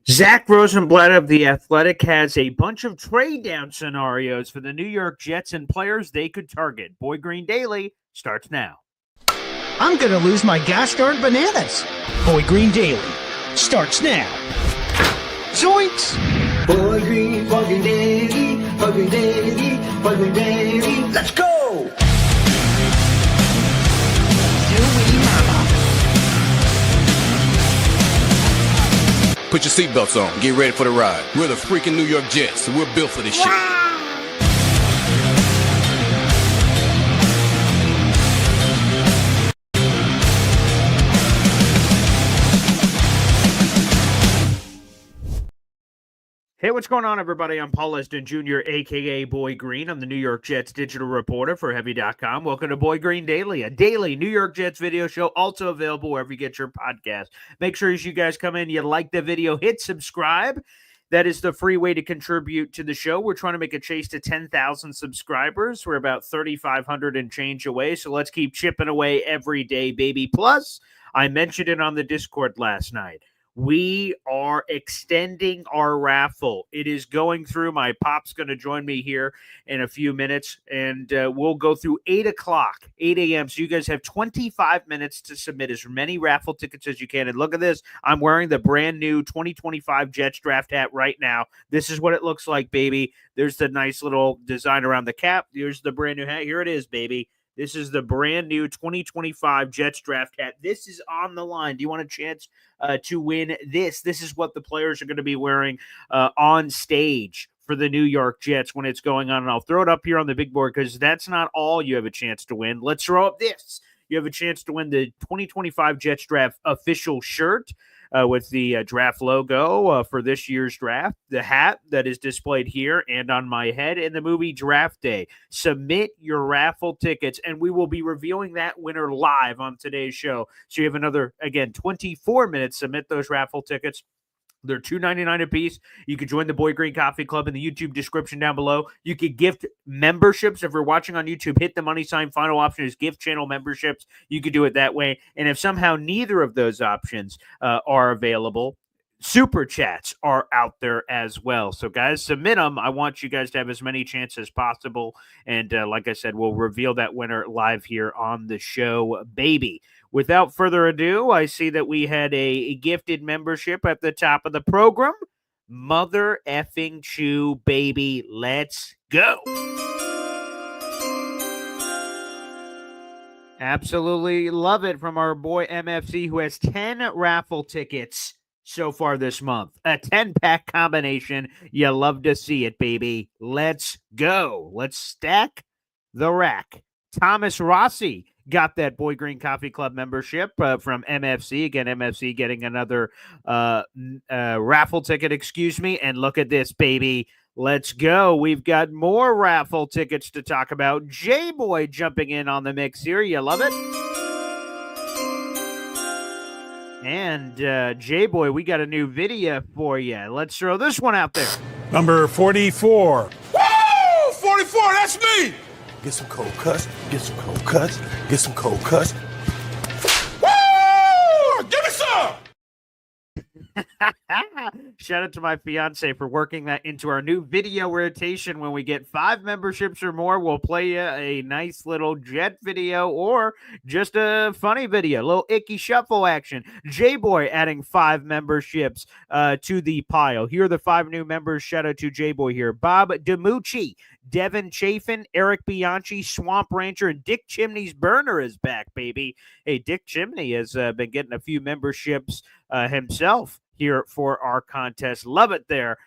Zach Rosenblatt of The Athletic has a bunch of trade down scenarios for the New York Jets and players they could target. Boy Green Daily starts now. I'm going to lose my gosh darn bananas. Boy Green Daily starts now. Zoinks! Boy Green Daily, Boy Green Daily, Boy Green Daily. Let's go! Put your seatbelts on. Get ready for the ride. We're the freaking New York Jets, so we're built for this shit. Hey, what's going on, everybody? I'm Paul Esden Jr., a.k.a. Boy Green. I'm the New York Jets digital reporter for Heavy.com. Welcome to Boy Green Daily, a daily New York Jets video show, also available wherever you get your podcast. Make sure as you guys come in, you like the video, hit subscribe. That is the free way to contribute to the show. We're trying to make a chase to 10,000 subscribers. We're about 3,500 and change away, so let's keep chipping away every day, baby. Plus, I mentioned it on the Discord last night. We are extending our raffle. It is going through. My pop's going to join me here in a few minutes, and we'll go through 8 o'clock, 8 a.m. So you guys have 25 minutes to submit as many raffle tickets as you can. And look at this. I'm wearing the brand new 2025 Jets draft hat right now. This is what it looks like, baby. There's the nice little design around the cap. Here's the brand new hat. Here it is, baby. This is the brand new 2025 Jets draft hat. This is on the line. Do you want a chance to win this? This is what the players are going to be wearing on stage for the New York Jets when it's going on. And I'll throw it up here on the big board because that's not all you have a chance to win. Let's throw up this. You have a chance to win the 2025 Jets draft official shirt with the draft logo for this year's draft, the hat that is displayed here and on my head in the movie Draft Day. Submit your raffle tickets, and we will be revealing that winner live on today's show. So you have another, again, 24 minutes. Submit those raffle tickets. They're $2.99 a piece. You can join the Boy Green Coffee Club in the YouTube description down below. You can gift memberships. If you're watching on YouTube, hit the money sign. Final option is gift channel memberships. You can do it that way. And if somehow neither of those options are available, Super Chats are out there as well. So, guys, submit them. I want you guys to have as many chances as possible. And like I said, we'll reveal that winner live here on the show, baby. Without further ado, I see that we had a gifted membership at the top of the program. Mother effing chew, baby. Let's go. Absolutely love it from our boy MFC, who has 10 raffle tickets so far this month. A 10-pack combination. You love to see it, baby. Let's go. Let's stack the rack. Thomas Rossi got that Boy Green Coffee Club membership from MFC. Again, MFC getting another raffle ticket, And look at this, baby. Let's go. We've got more raffle tickets to talk about. J-Boy jumping in on the mix here. You love it? And J-Boy, we got a new video for you. Let's throw this one out there. Number 44. Woo! 44, that's me! Get some cold cuts. Get some cold cuts. Get some cold cuts. Woo! Give me some! Shout out to my fiance for working that into our new video rotation. When we get 5 memberships or more, we'll play you a nice little Jet video or just a funny video, a little icky shuffle action. J-Boy adding 5 memberships to the pile. Here are the 5 new members. Shout out to J-Boy here. Bob DiMucci, Devin Chafin, Eric Bianchi, Swamp Rancher, and Dick Chimney's Burner is back, baby. Hey, Dick Chimney has been getting a few memberships himself here for our contest. Love it there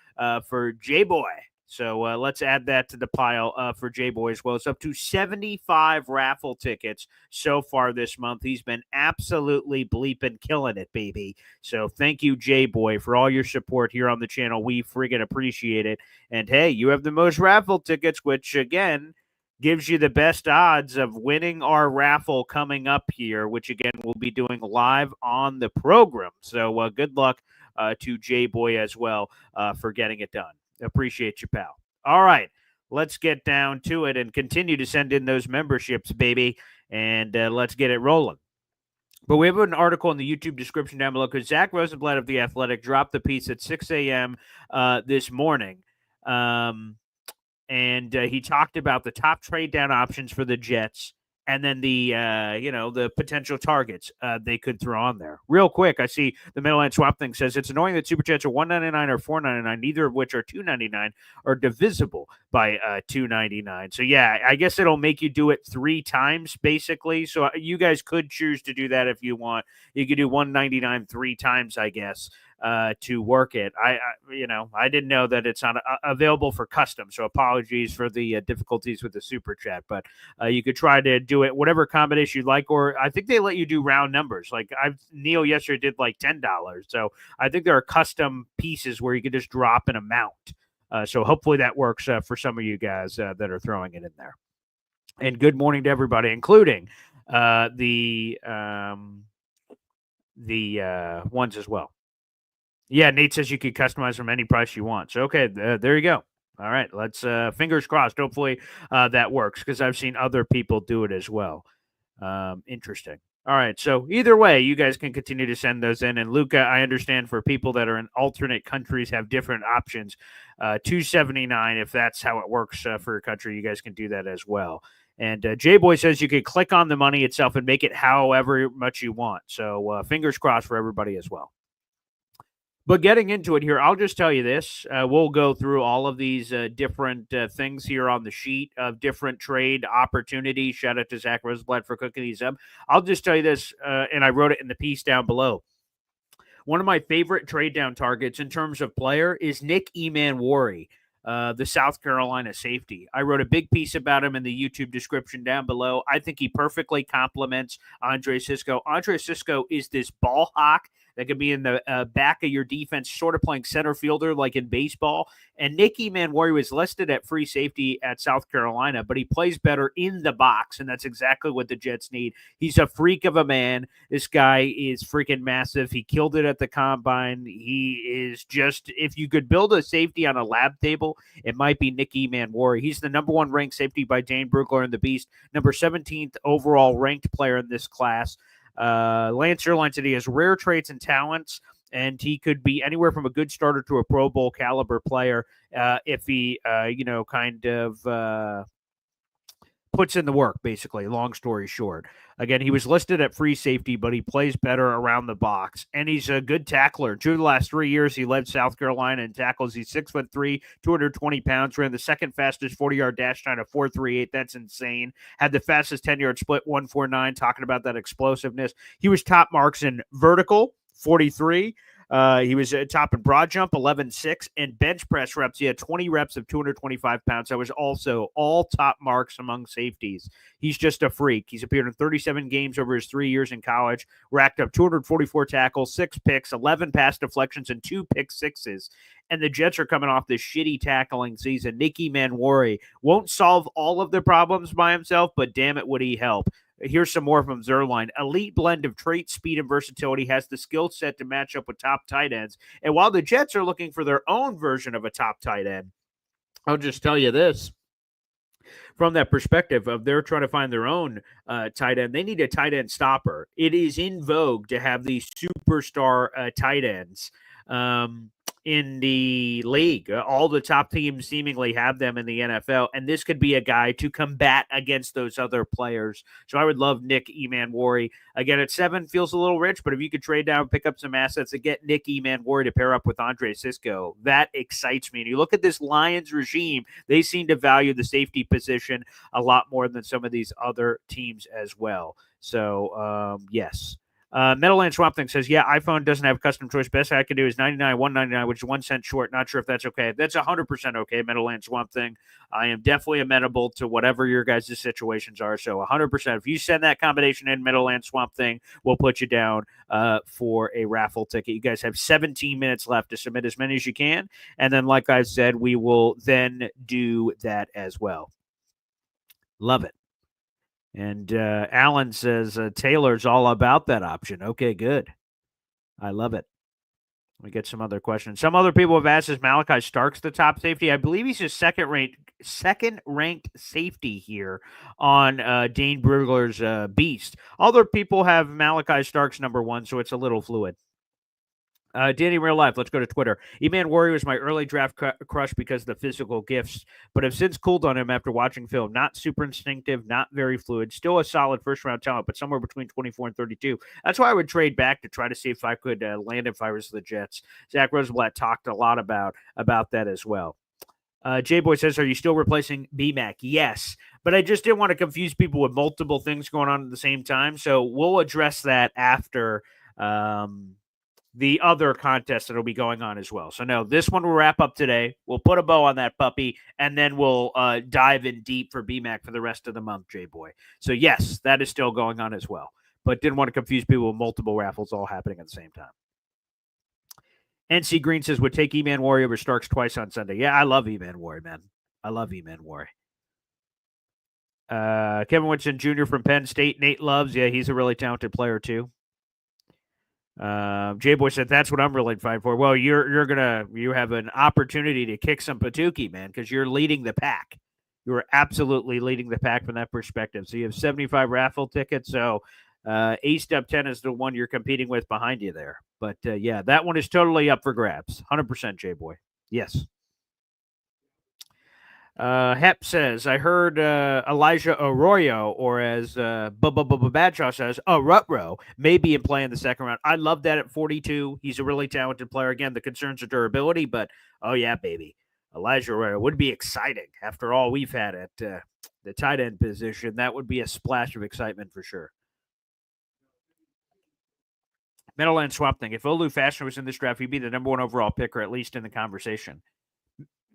for J-Boy. So let's add that to the pile for J-Boy as well. It's up to 75 raffle tickets so far this month. He's been absolutely bleeping killing it, baby. So thank you, J-Boy, for all your support here on the channel. We friggin' appreciate it. And hey, you have the most raffle tickets, which again gives you the best odds of winning our raffle coming up here, which again we'll be doing live on the program. So good luck to J-Boy as well for getting it done. Appreciate you, pal. All right, let's get down to it and continue to send in those memberships, baby, and let's get it rolling. But we have an article in the YouTube description down below because Zach Rosenblatt of The Athletic dropped the piece at 6 a.m. This morning. And he talked about the top trade down options for the Jets and then the the potential targets they could throw on there. Real quick, I see the Middleland Swap thing says it's annoying that Super Jets are $199 or $499, neither of which are $299 or divisible by $299. So yeah, I guess it'll make you do it 3 times basically. So you guys could choose to do that if you want. You could do $199 3 times, I guess. To work it. I didn't know that it's not available for custom. So apologies for the difficulties with the super chat, but you could try to do it whatever combination you like, or I think they let you do round numbers. Like Neil yesterday did like $10. So I think there are custom pieces where you can just drop an amount. So hopefully that works for some of you guys that are throwing it in there. And good morning to everybody, including the ones as well. Yeah, Nate says you could customize from any price you want. So, okay, there you go. All right, let's fingers crossed. Hopefully that works because I've seen other people do it as well. Interesting. All right, so either way, you guys can continue to send those in. And Luca, I understand for people that are in alternate countries have different options. $279 if that's how it works for your country. You guys can do that as well. And J-Boy says you could click on the money itself and make it however much you want. So fingers crossed for everybody as well. But getting into it here, I'll just tell you this. We'll go through all of these different things here on the sheet of different trade opportunities. Shout out to Zach Rosenblatt for cooking these up. I'll just tell you this, and I wrote it in the piece down below. One of my favorite trade down targets in terms of player is Nick Emanwari, the South Carolina safety. I wrote a big piece about him in the YouTube description down below. I think he perfectly complements Andre Cisco. Andre Cisco is this ball hawk that could be in the back of your defense, sort of playing center fielder like in baseball. And Nick Emanwari was listed at free safety at South Carolina, but he plays better in the box, and that's exactly what the Jets need. He's a freak of a man. This guy is freaking massive. He killed it at the combine. He is just, if you could build a safety on a lab table, it might be Nick Emanwari. He's the number 1 ranked safety by Dane Brugler in the Beast, number 17th overall ranked player in this class. Lance Erline said he has rare traits and talents, and he could be anywhere from a good starter to a Pro Bowl caliber player if he, kind of puts in the work, basically, long story short. Again, he was listed at free safety, but he plays better around the box, and he's a good tackler. 2 of the last 3 years, he led South Carolina in tackles. He's 6'3", 220 pounds, ran the second fastest 40-yard dash time of 4.38. That's insane. Had the fastest 10-yard split, 1.49, talking about that explosiveness. He was top marks in vertical, 43. He was top in broad jump, 11.6, and bench press reps. He had 20 reps of 225 pounds. That was also all top marks among safeties. He's just a freak. He's appeared in 37 games over his 3 years in college, racked up 244 tackles, 6 picks, 11 pass deflections, and 2 pick sixes. And the Jets are coming off this shitty tackling season. Nick Emanwari won't solve all of the problems by himself, but damn it, would he help. Here's some more from Zerline. Elite blend of trait, speed, and versatility, has the skill set to match up with top tight ends. And while the Jets are looking for their own version of a top tight end, I'll just tell you this. From that perspective of they're trying to find their own tight end, they need a tight end stopper. It is in vogue to have these superstar tight ends in the league. All the top teams seemingly have them in the NFL, and this could be a guy to combat against those other players. So I would love Nick Emanwari. Again, at 7, feels a little rich, but if you could trade down, pick up some assets and get Nick Emanwari to pair up with Andre Cisco, that excites me. And you look at this Lions regime, they seem to value the safety position a lot more than some of these other teams as well. So, yes. Meadowland Swamp Thing says, yeah, iPhone doesn't have custom choice. Best I can do is $99, $199, which is 1 cent short. Not sure if that's okay. That's 100% okay, Meadowland Swamp Thing. I am definitely amenable to whatever your guys' situations are. So 100%. If you send that combination in, Meadowland Swamp Thing, we'll put you down for a raffle ticket. You guys have 17 minutes left to submit as many as you can. And then, like I said, we will then do that as well. Love it. And Alan says Taylor's all about that option. Okay, good. I love it. Let me get some other questions. Some other people have asked, is Malachi Starks the top safety? I believe he's a second-ranked safety here on Dane Brugler's Beast. Other people have Malachi Starks number 1, so it's a little fluid. Danny Real Life, let's go to Twitter. E-Man Warrior was my early draft crush because of the physical gifts, but have since cooled on him after watching film. Not super instinctive, not very fluid. Still a solid first-round talent, but somewhere between 24 and 32. That's why I would trade back to try to see if I could land if I was the Jets. Zach Rosenblatt talked a lot about that as well. J-Boy says, are you still replacing BMAC? Yes, but I just didn't want to confuse people with multiple things going on at the same time, so we'll address that after the other contest that'll be going on as well. So no, this one will wrap up today. We'll put a bow on that puppy, and then we'll dive in deep for BMAC for the rest of the month, J-Boy. So yes, that is still going on as well, but didn't want to confuse people with multiple raffles all happening at the same time. NC Green says, would take E-Man Warrior over Starks twice on Sunday. Yeah, I love E-Man Warrior, man. I love E-Man Warrior. Kevin Winston Jr. from Penn State, Nate loves. Yeah, he's a really talented player too. J-Boy said, that's what I'm really fighting for. Well, you have an opportunity to kick some Patuki, man, because you're leading the pack. You're absolutely leading the pack from that perspective. So you have 75 raffle tickets. So A-Step 10 is the one you're competing with behind you there. But yeah, that one is totally up for grabs. 100% J-Boy. Yes. Hep says, I heard Elijah Arroyo, or as Badshaw says, Rutro, may be in play in the second round. I love that at 42. He's a really talented player. Again, the concerns are durability, but oh yeah, baby. Elijah Arroyo would be exciting after all we've had at the tight end position. That would be a splash of excitement for sure. Meadowland Swamp Thing. If Olu Fashioner was in this draft, he'd be the number 1 overall pick, or at least in the conversation.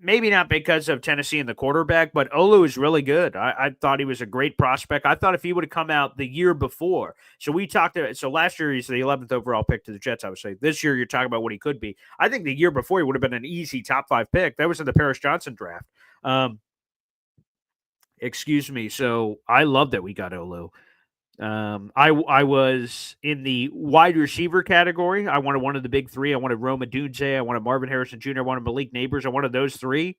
Maybe not because of Tennessee and the quarterback, but Olu is really good. I thought he was a great prospect. I thought if he would have come out the year before. So last year he's the 11th overall pick to the Jets, I would say. This year you're talking about what he could be. I think the year before he would have been an easy top 5 pick. That was in the Paris Johnson draft. Excuse me. So I love that we got Olu. I was in the wide receiver category. I wanted one of the big 3. I wanted Rome Odunze. I wanted Marvin Harrison Jr. I wanted Malik Neighbors. I wanted those 3.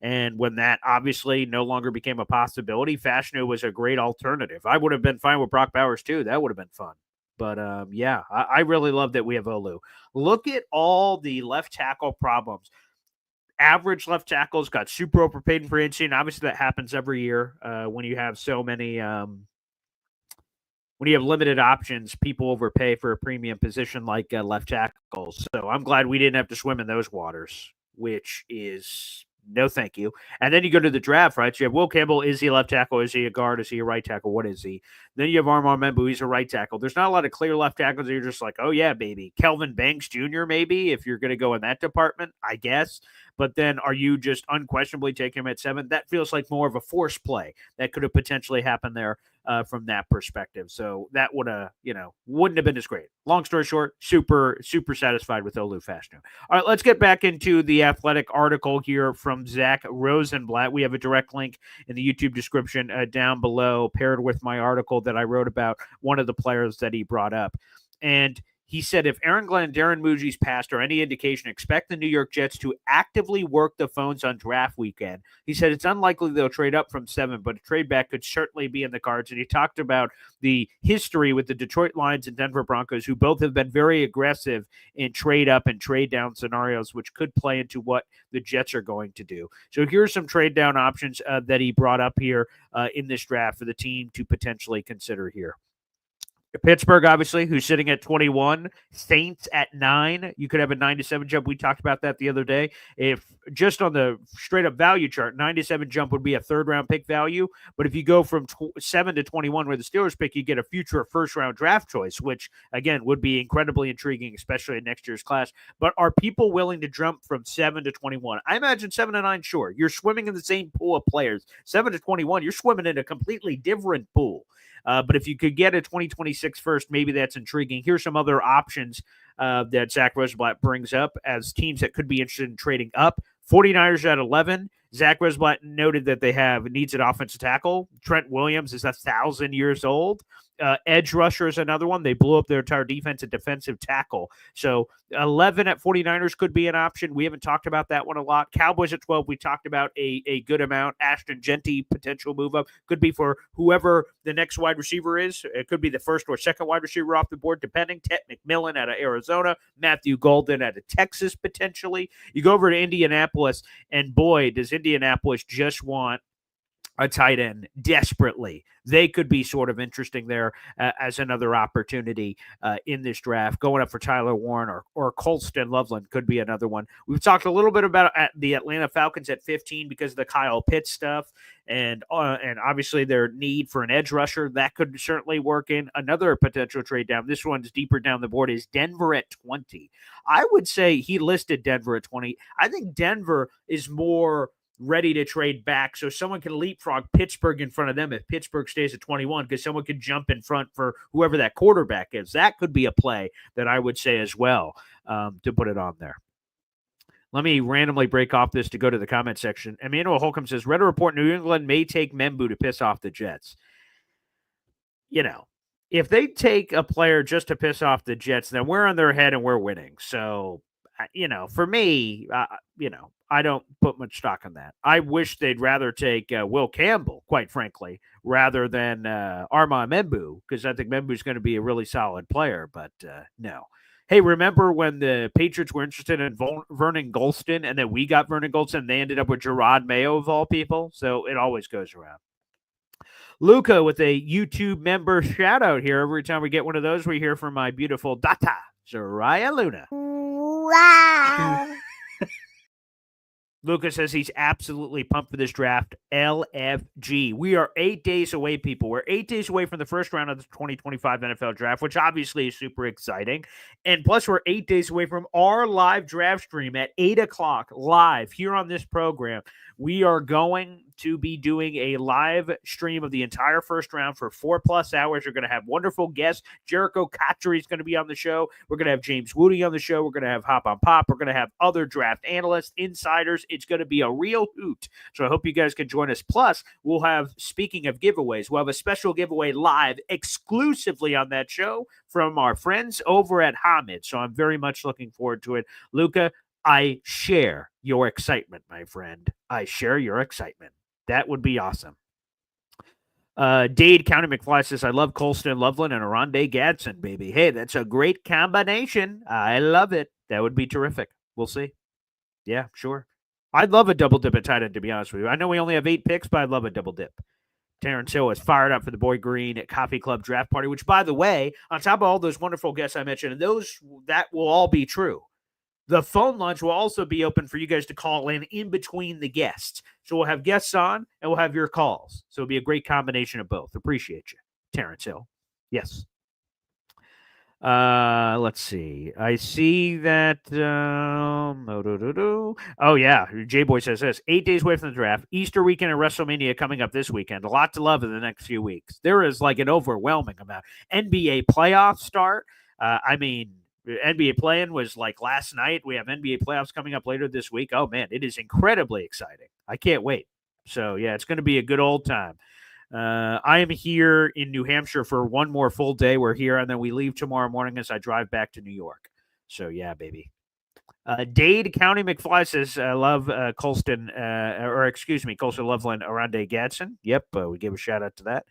And when that obviously no longer became a possibility, Fashanu was a great alternative. I would have been fine with Brock Bowers too. That would have been fun. But yeah, I really love that we have Olu. Look at all the left tackle problems. Average left tackles got super overpaid in free agency, and obviously that happens every year when you have so many when you have limited options, people overpay for a premium position like left tackles. So I'm glad we didn't have to swim in those waters, which is no thank you. And then you go to the draft, right? So you have Will Campbell. Is he a left tackle? Is he a guard? Is he a right tackle? What is he? Then you have Armand Membu. He's a right tackle. There's not a lot of clear left tackles. You're just like, oh, yeah, baby. Kelvin Banks Jr., maybe, if you're going to go in that department, I guess. But then are you just unquestionably taking him at 7? That feels like more of a force play that could have potentially happened there from that perspective. So that would have, wouldn't have been as great. Long story short, super, super satisfied with Olu Fashanu. All right, let's get back into the Athletic article here from Zach Rosenblatt. We have a direct link in the YouTube description down below, paired with my article that I wrote about one of the players that he brought up. And he said, if Aaron Glenn and Darren Muji's past are any indication, expect the New York Jets to actively work the phones on draft weekend. He said it's unlikely they'll trade up from 7, but a trade back could certainly be in the cards. And he talked about the history with the Detroit Lions and Denver Broncos, who both have been very aggressive in trade up and trade down scenarios, which could play into what the Jets are going to do. So here's some trade down options that he brought up here in this draft for the team to potentially consider here. Pittsburgh, obviously, who's sitting at 21. Saints at 9. You could have a 9-7 jump. We talked about that the other day. If just on the straight-up value chart, 9-7 jump would be a third-round pick value. But if you go from 7 to 21 where the Steelers pick, you get a future first-round draft choice, which, again, would be incredibly intriguing, especially in next year's class. But are people willing to jump from 7 to 21? I imagine 7 to 9, sure. You're swimming in the same pool of players. 7 to 21, you're swimming in a completely different pool. But if you could get a 2026 first, maybe that's intriguing. Here's some other options that Zach Rosenblatt brings up as teams that could be interested in trading up. 49ers at 11. Zach Rosenblatt noted that they have needs an offensive tackle. Trent Williams is 1,000 years old. Edge rusher is another one. They blew up their entire defense at defensive tackle. So 11 at 49ers could be an option. We haven't talked about that one a lot. Cowboys at 12, we talked about a good amount. Ashton Genty, potential move up. Could be for whoever the next wide receiver is. It could be the first or second wide receiver off the board, depending. Ted McMillan out of Arizona. Matthew Golden out of Texas, potentially. You go over to Indianapolis, and boy, does Indianapolis just want a tight end desperately. They could be sort of interesting there as another opportunity in this draft. Going up for Tyler Warren or Colston Loveland could be another one. We've talked a little bit about the Atlanta Falcons at 15 because of the Kyle Pitts stuff and obviously their need for an edge rusher. That could certainly work in. Another potential trade down. This one's deeper down the board is Denver at 20. I would say he listed Denver at 20. I think Denver is more ready to trade back so someone can leapfrog Pittsburgh in front of them if Pittsburgh stays at 21 because someone could jump in front for whoever that quarterback is. That could be a play that I would say as well to put it on there. Let me randomly break off this to go to the comment section. Emmanuel Holcomb says, read a report New England may take Membu to piss off the Jets. You know, if they take a player just to piss off the Jets, then we're on their head and we're winning. So, for me, I don't put much stock in that. I wish they'd rather take Will Campbell, quite frankly, rather than Armand Membu, because I think Membu's going to be a really solid player, but no. Hey, remember when the Patriots were interested in Vernon Gholston, and then we got Vernon Gholston, and they ended up with Gerard Mayo, of all people? So it always goes around. Luca with a YouTube member shout-out here. Every time we get one of those, we hear from my beautiful Data, Zariah Luna. Wow. Lucas says he's absolutely pumped for this draft. LFG. We are 8 days away, people. We're 8 days away from the first round of the 2025 NFL draft, which obviously is super exciting. And plus, we're 8 days away from our live draft stream at 8 o'clock live here on this program. We are going to be doing a live stream of the entire first round for 4+ hours. We're going to have wonderful guests. Jericho Cotchery is going to be on the show. We're going to have James Woody on the show. We're going to have Hop on Pop. We're going to have other draft analysts, insiders. It's going to be a real hoot. So I hope you guys can join us. Plus, we'll have, speaking of giveaways, we'll have a special giveaway live exclusively on that show from our friends over at Hamid. So I'm very much looking forward to it. Luca, I share your excitement, my friend. I share your excitement. That would be awesome. Dade County McFly says, I love Colston Loveland and Aronde Gadsden, baby. Hey, that's a great combination. I love it. That would be terrific. We'll see. Yeah, sure. I'd love a double dip at tight end, to be honest with you. I know we only have 8 picks, but I'd love a double dip. Terrence Hill is fired up for the Boy Green Coffee Club draft party, which, by the way, on top of all those wonderful guests I mentioned, and that will all be true. The phone lunch will also be open for you guys to call in between the guests. So we'll have guests on, and we'll have your calls. So it'll be a great combination of both. Appreciate you, Terrence Hill. Yes. Let's see. I see that. Oh, yeah. J-Boy says this. 8 days away from the draft. Easter weekend and WrestleMania coming up this weekend. A lot to love in the next few weeks. There is like an overwhelming amount. NBA playoffs start. NBA play-in was like last night. We have NBA playoffs coming up later this week. Oh, man, it is incredibly exciting. I can't wait. So, yeah, it's going to be a good old time. I am here in New Hampshire for one more full day. We're here, and then we leave tomorrow morning as I drive back to New York. So, yeah, baby. Dade County McFly says, I love Colston Loveland, Aronde Gadsden. Yep, we give a shout-out to that.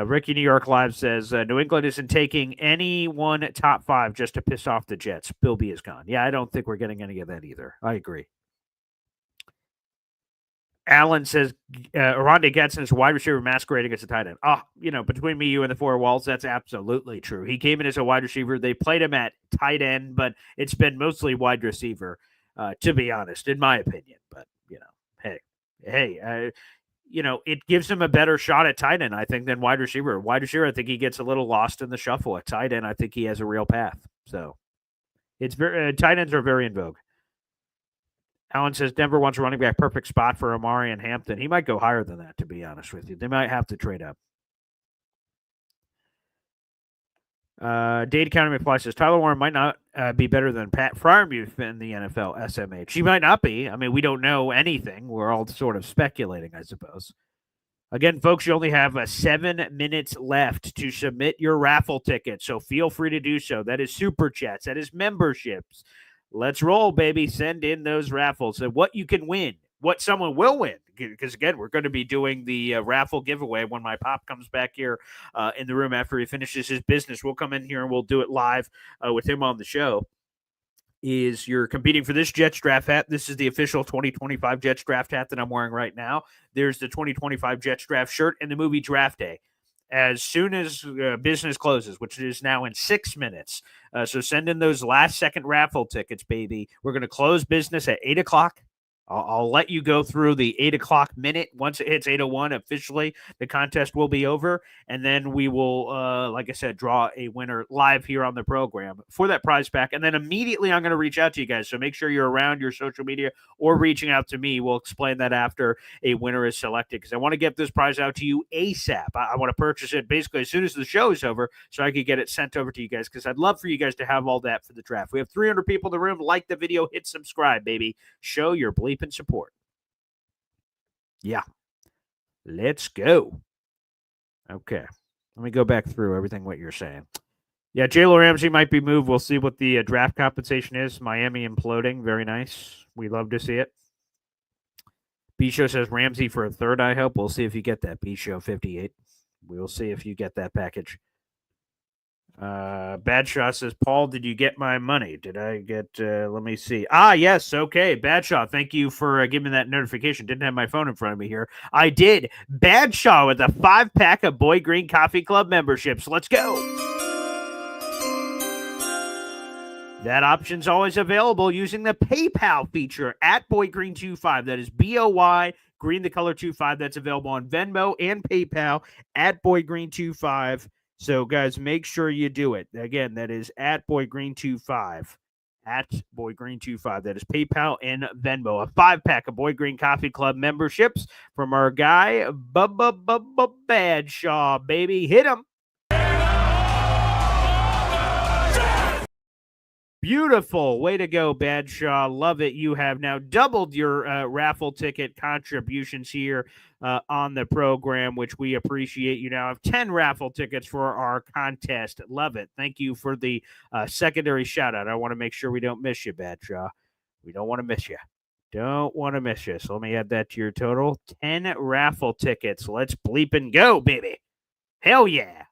Ricky New York Live says, New England isn't taking anyone top 5 just to piss off the Jets. Bill B is gone. Yeah, I don't think we're getting any of that either. I agree. Alan says, Aronde Gadsden is a wide receiver masquerading as a tight end. Between me, you, and the four walls, that's absolutely true. He came in as a wide receiver. They played him at tight end, but it's been mostly wide receiver, to be honest, in my opinion. But, it gives him a better shot at tight end, I think, than wide receiver. Wide receiver, I think he gets a little lost in the shuffle. At tight end, I think he has a real path. So it's tight ends are very in vogue. Alan says Denver wants a running back, perfect spot for Amari and Hampton. He might go higher than that, to be honest with you. They might have to trade up. Dade County McFly says Tyler Warren might not be better than Pat Fryermuth in the NFL SMH. He might not be. I mean, we don't know anything. We're all sort of speculating, I suppose. Again, folks, you only have 7 minutes left to submit your raffle ticket, so feel free to do so. That is Super Chats. That is memberships. Let's roll, baby. Send in those raffles and what you can win, what someone will win. Because, again, we're going to be doing the raffle giveaway when my pop comes back here in the room after he finishes his business. We'll come in here and we'll do it live with him on the show. Is you're competing for this Jets draft hat. This is the official 2025 Jets draft hat that I'm wearing right now. There's the 2025 Jets draft shirt and the movie Draft Day. As soon as business closes, which is now in 6 minutes. So send in those last second raffle tickets, baby. We're going to close business at 8 o'clock. I'll let you go through the 8 o'clock minute. Once it hits 8:01 officially, the contest will be over. And then we will, like I said, draw a winner live here on the program for that prize pack. And then immediately I'm going to reach out to you guys. So make sure you're around your social media or reaching out to me. We'll explain that after a winner is selected because I want to get this prize out to you ASAP. I want to purchase it basically as soon as the show is over so I could get it sent over to you guys because I'd love for you guys to have all that for the draft. We have 300 people in the room. Like the video, hit subscribe, baby. Show your bleep and support. Yeah. Let's go. Okay. Let me go back through everything what you're saying. Yeah, Jalen Ramsey might be moved. We'll see what the draft compensation is. Miami imploding. Very nice. We love to see it. B-Show says Ramsey for a third, I hope. We'll see if you get that, B-Show 58. We'll see if you get that package. Badshaw says, Paul, did you get my money? Did I get, let me see. Yes. Okay. Badshaw, thank you for giving me that notification. Didn't have my phone in front of me here. I did. Badshaw with a 5-pack of Boy Green Coffee Club memberships. Let's go. That option's always available using the PayPal feature at BoyGreen25. That is BOY Green, the color 25. That's available on Venmo and PayPal at BoyGreen25. So, guys, make sure you do it. Again, that is at BoyGreen25. At BoyGreen25. That is PayPal and Venmo. A 5-pack of Boy Green Coffee Club memberships from our guy, Badshaw, baby. Hit him. Beautiful. Way to go, Badshaw. Love it. You have now doubled your raffle ticket contributions here on the program, which we appreciate. You now have 10 raffle tickets for our contest. Love it. Thank you for the secondary shout out. I want to make sure we don't miss you, Badshaw. We don't want to miss you. Don't want to miss you. So let me add that to your total. 10 raffle tickets. Let's bleep and go, baby. Hell yeah.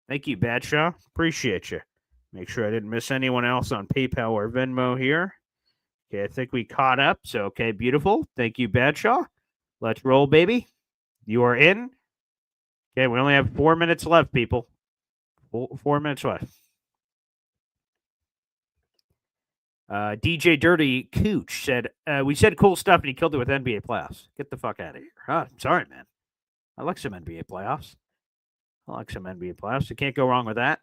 Thank you, Badshaw. Appreciate you. Make sure I didn't miss anyone else on PayPal or Venmo here. Okay, I think we caught up. So, okay, beautiful. Thank you, Badshaw. Let's roll, baby. You are in. Okay, we only have 4 minutes left, people. 4 minutes left. DJ Dirty Cooch said, we said cool stuff and he killed it with NBA playoffs. Get the fuck out of here. I'm sorry, man. I like some NBA playoffs. You can't go wrong with that.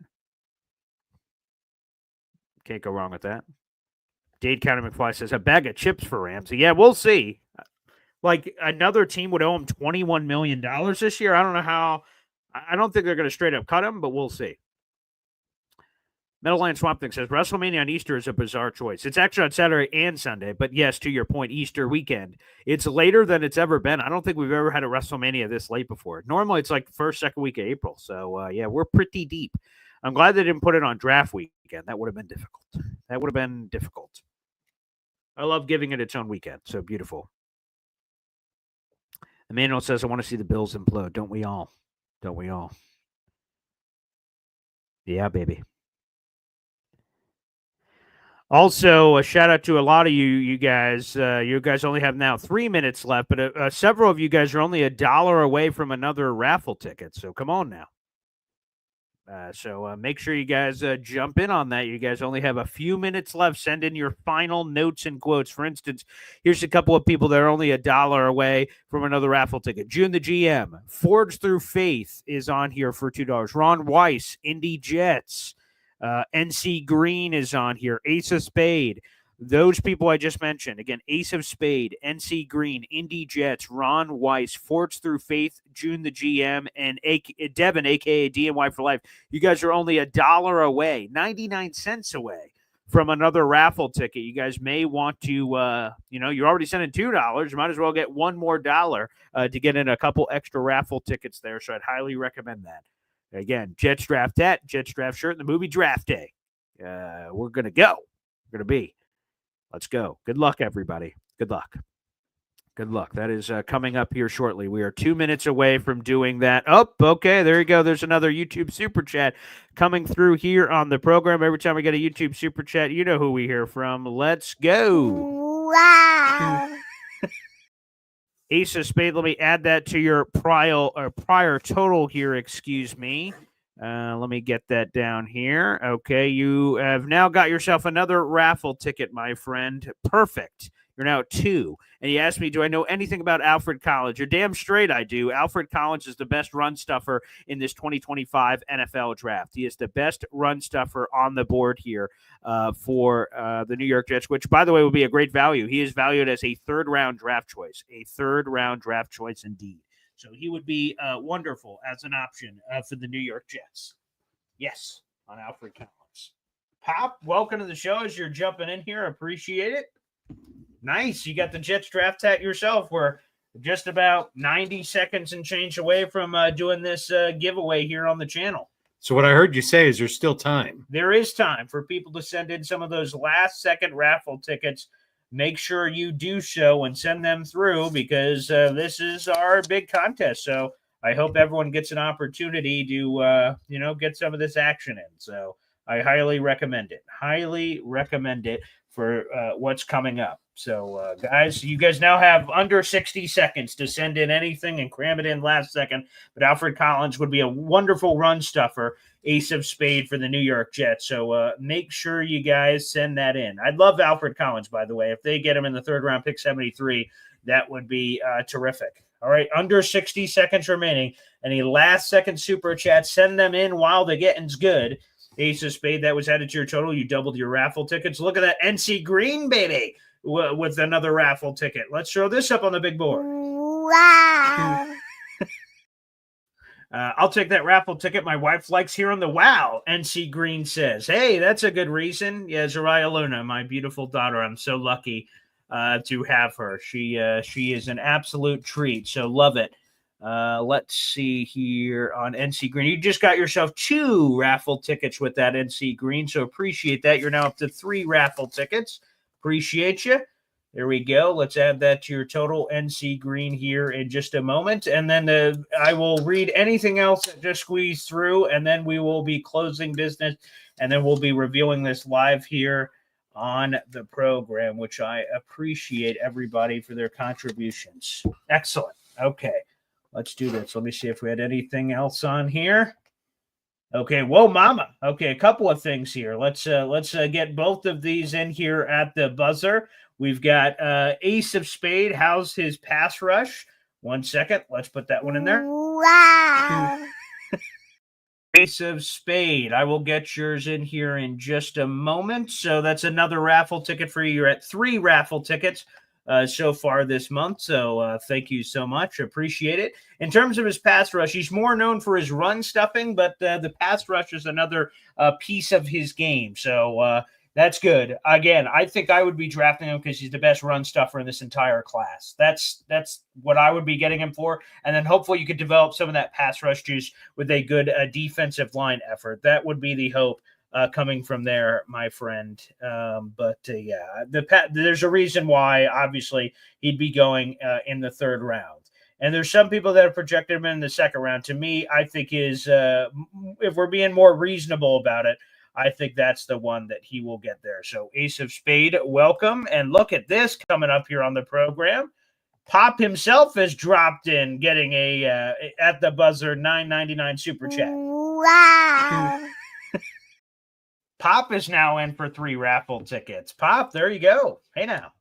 Can't go wrong with that. Dade County McFly says, a bag of chips for Ramsey. Yeah, we'll see. Like, another team would owe him $21 million this year. I don't know how. I don't think they're going to straight up cut him, but we'll see. Meadowland Swamp Thing says, WrestleMania on Easter is a bizarre choice. It's actually on Saturday and Sunday, but yes, to your point, Easter weekend. It's later than it's ever been. I don't think we've ever had a WrestleMania this late before. Normally, it's like first, second week of April. So, yeah, we're pretty deep. I'm glad they didn't put it on draft weekend. That would have been difficult. I love giving it its own weekend. So beautiful. Emmanuel says, I want to see the Bills implode. Don't we all? Yeah, baby. Also, a shout out to a lot of you guys. You guys only have now 3 minutes left, but several of you guys are only $1 away from another raffle ticket. So come on now. So make sure you guys jump in on that. You guys only have a few minutes left. Send in your final notes and quotes. For instance, here's a couple of people that are only $1 away from another raffle ticket. June the GM, Forge Through Faith is on here for $2. Ron Weiss, Indy Jets. NC Green is on here. Ace of Spade. Those people I just mentioned. Again, Ace of Spade, NC Green, Indy Jets, Ron Weiss, Forge Through Faith, June the GM, and Devin, a.k.a. DNY for Life. You guys are only $1 away, 99 cents away from another raffle ticket. You guys may want to, you're already sending $2. You might as well get $1 more to get in a couple extra raffle tickets there. So I'd highly recommend that. Again, Jets Draft hat, Jets Draft shirt, and the movie Draft Day. We're going to go. We're going to be. Let's go. Good luck, everybody. Good luck. Good luck. That is coming up here shortly. We are 2 minutes away from doing that. Oh, okay. There you go. There's another YouTube Super Chat coming through here on the program. Every time we get a YouTube Super Chat, you know who we hear from. Let's go. Wow. Ace of Spade, let me add that to your prior total here, excuse me. Let me get that down here. Okay, you have now got yourself another raffle ticket, my friend. Perfect. You're now at 2. And he asked me, do I know anything about Alfred Collins? You're damn straight I do. Alfred Collins is the best run stuffer in this 2025 NFL draft. He is the best run stuffer on the board here for the New York Jets, which, by the way, will be a great value. He is valued as a third-round draft choice, indeed. So he would be wonderful as an option for the New York Jets. Yes, on Alfred Collins. Pop, welcome to the show as you're jumping in here. Appreciate it. Nice. You got the Jets draft hat yourself. We're just about 90 seconds and change away from doing this giveaway here on the channel. So what I heard you say is there's still time. There is time for people to send in some of those last-second raffle tickets. Make sure you do so and send them through because this is our big contest. So I hope everyone gets an opportunity to, get some of this action in. So I highly recommend it. Highly recommend it for what's coming up. So, guys, you guys now have under 60 seconds to send in anything and cram it in last second. But Alfred Collins would be a wonderful run stuffer, ace of spade for the New York Jets. So make sure you guys send that in. I'd love Alfred Collins, by the way. If they get him in the third round, pick 73, that would be terrific. All right, under 60 seconds remaining. Any last-second super chats, send them in while the getting's good. Ace of spade, that was added to your total. You doubled your raffle tickets. Look at that NC Green, baby, with another raffle ticket. Let's throw this up on the big board. Wow. I'll take that raffle ticket. My wife likes hearing the wow, NC Green says. Hey, that's a good reason. Yeah, Zariah Luna, my beautiful daughter. I'm so lucky to have her. She is an absolute treat, so love it. Let's see here on NC Green. You just got yourself 2 raffle tickets with that NC Green, so appreciate that. You're now up to 3 raffle tickets. Appreciate you. There we go. Let's add that to your total NC Green here in just a moment. And then I will read anything else that just squeezed through, and then we will be closing business, and then we'll be reviewing this live here on the program, which I appreciate everybody for their contributions. Excellent. Okay. Let's do this. Let me see if we had anything else on here. Okay, whoa, mama. Okay, a couple of things here. Let's get both of these in here at the buzzer. We've got Ace of Spade. How's his pass rush? 1 second. Let's put that one in there. Wow. Ace of Spade. I will get yours in here in just a moment. So that's another raffle ticket for you. You're at 3 raffle tickets so far this month. So thank you so much. Appreciate it. In terms of his pass rush, he's more known for his run stuffing, but the pass rush is another piece of his game. So that's good. Again, I think I would be drafting him because he's the best run stuffer in this entire class. That's what I would be getting him for. And then hopefully you could develop some of that pass rush juice with a good defensive line effort. That would be the hope coming from there, my friend. Yeah, there's a reason why, obviously, he'd be going in the 3rd round. And there's some people that have projected him in the 2nd round. To me, I think if we're being more reasonable about it, I think that's the one that he will get there. So Ace of Spade, welcome. And look at this coming up here on the program. Pop himself has dropped in, getting a at the buzzer $9.99 super chat. Wow. Pop is now in for 3 raffle tickets. Pop, there you go. Hey now.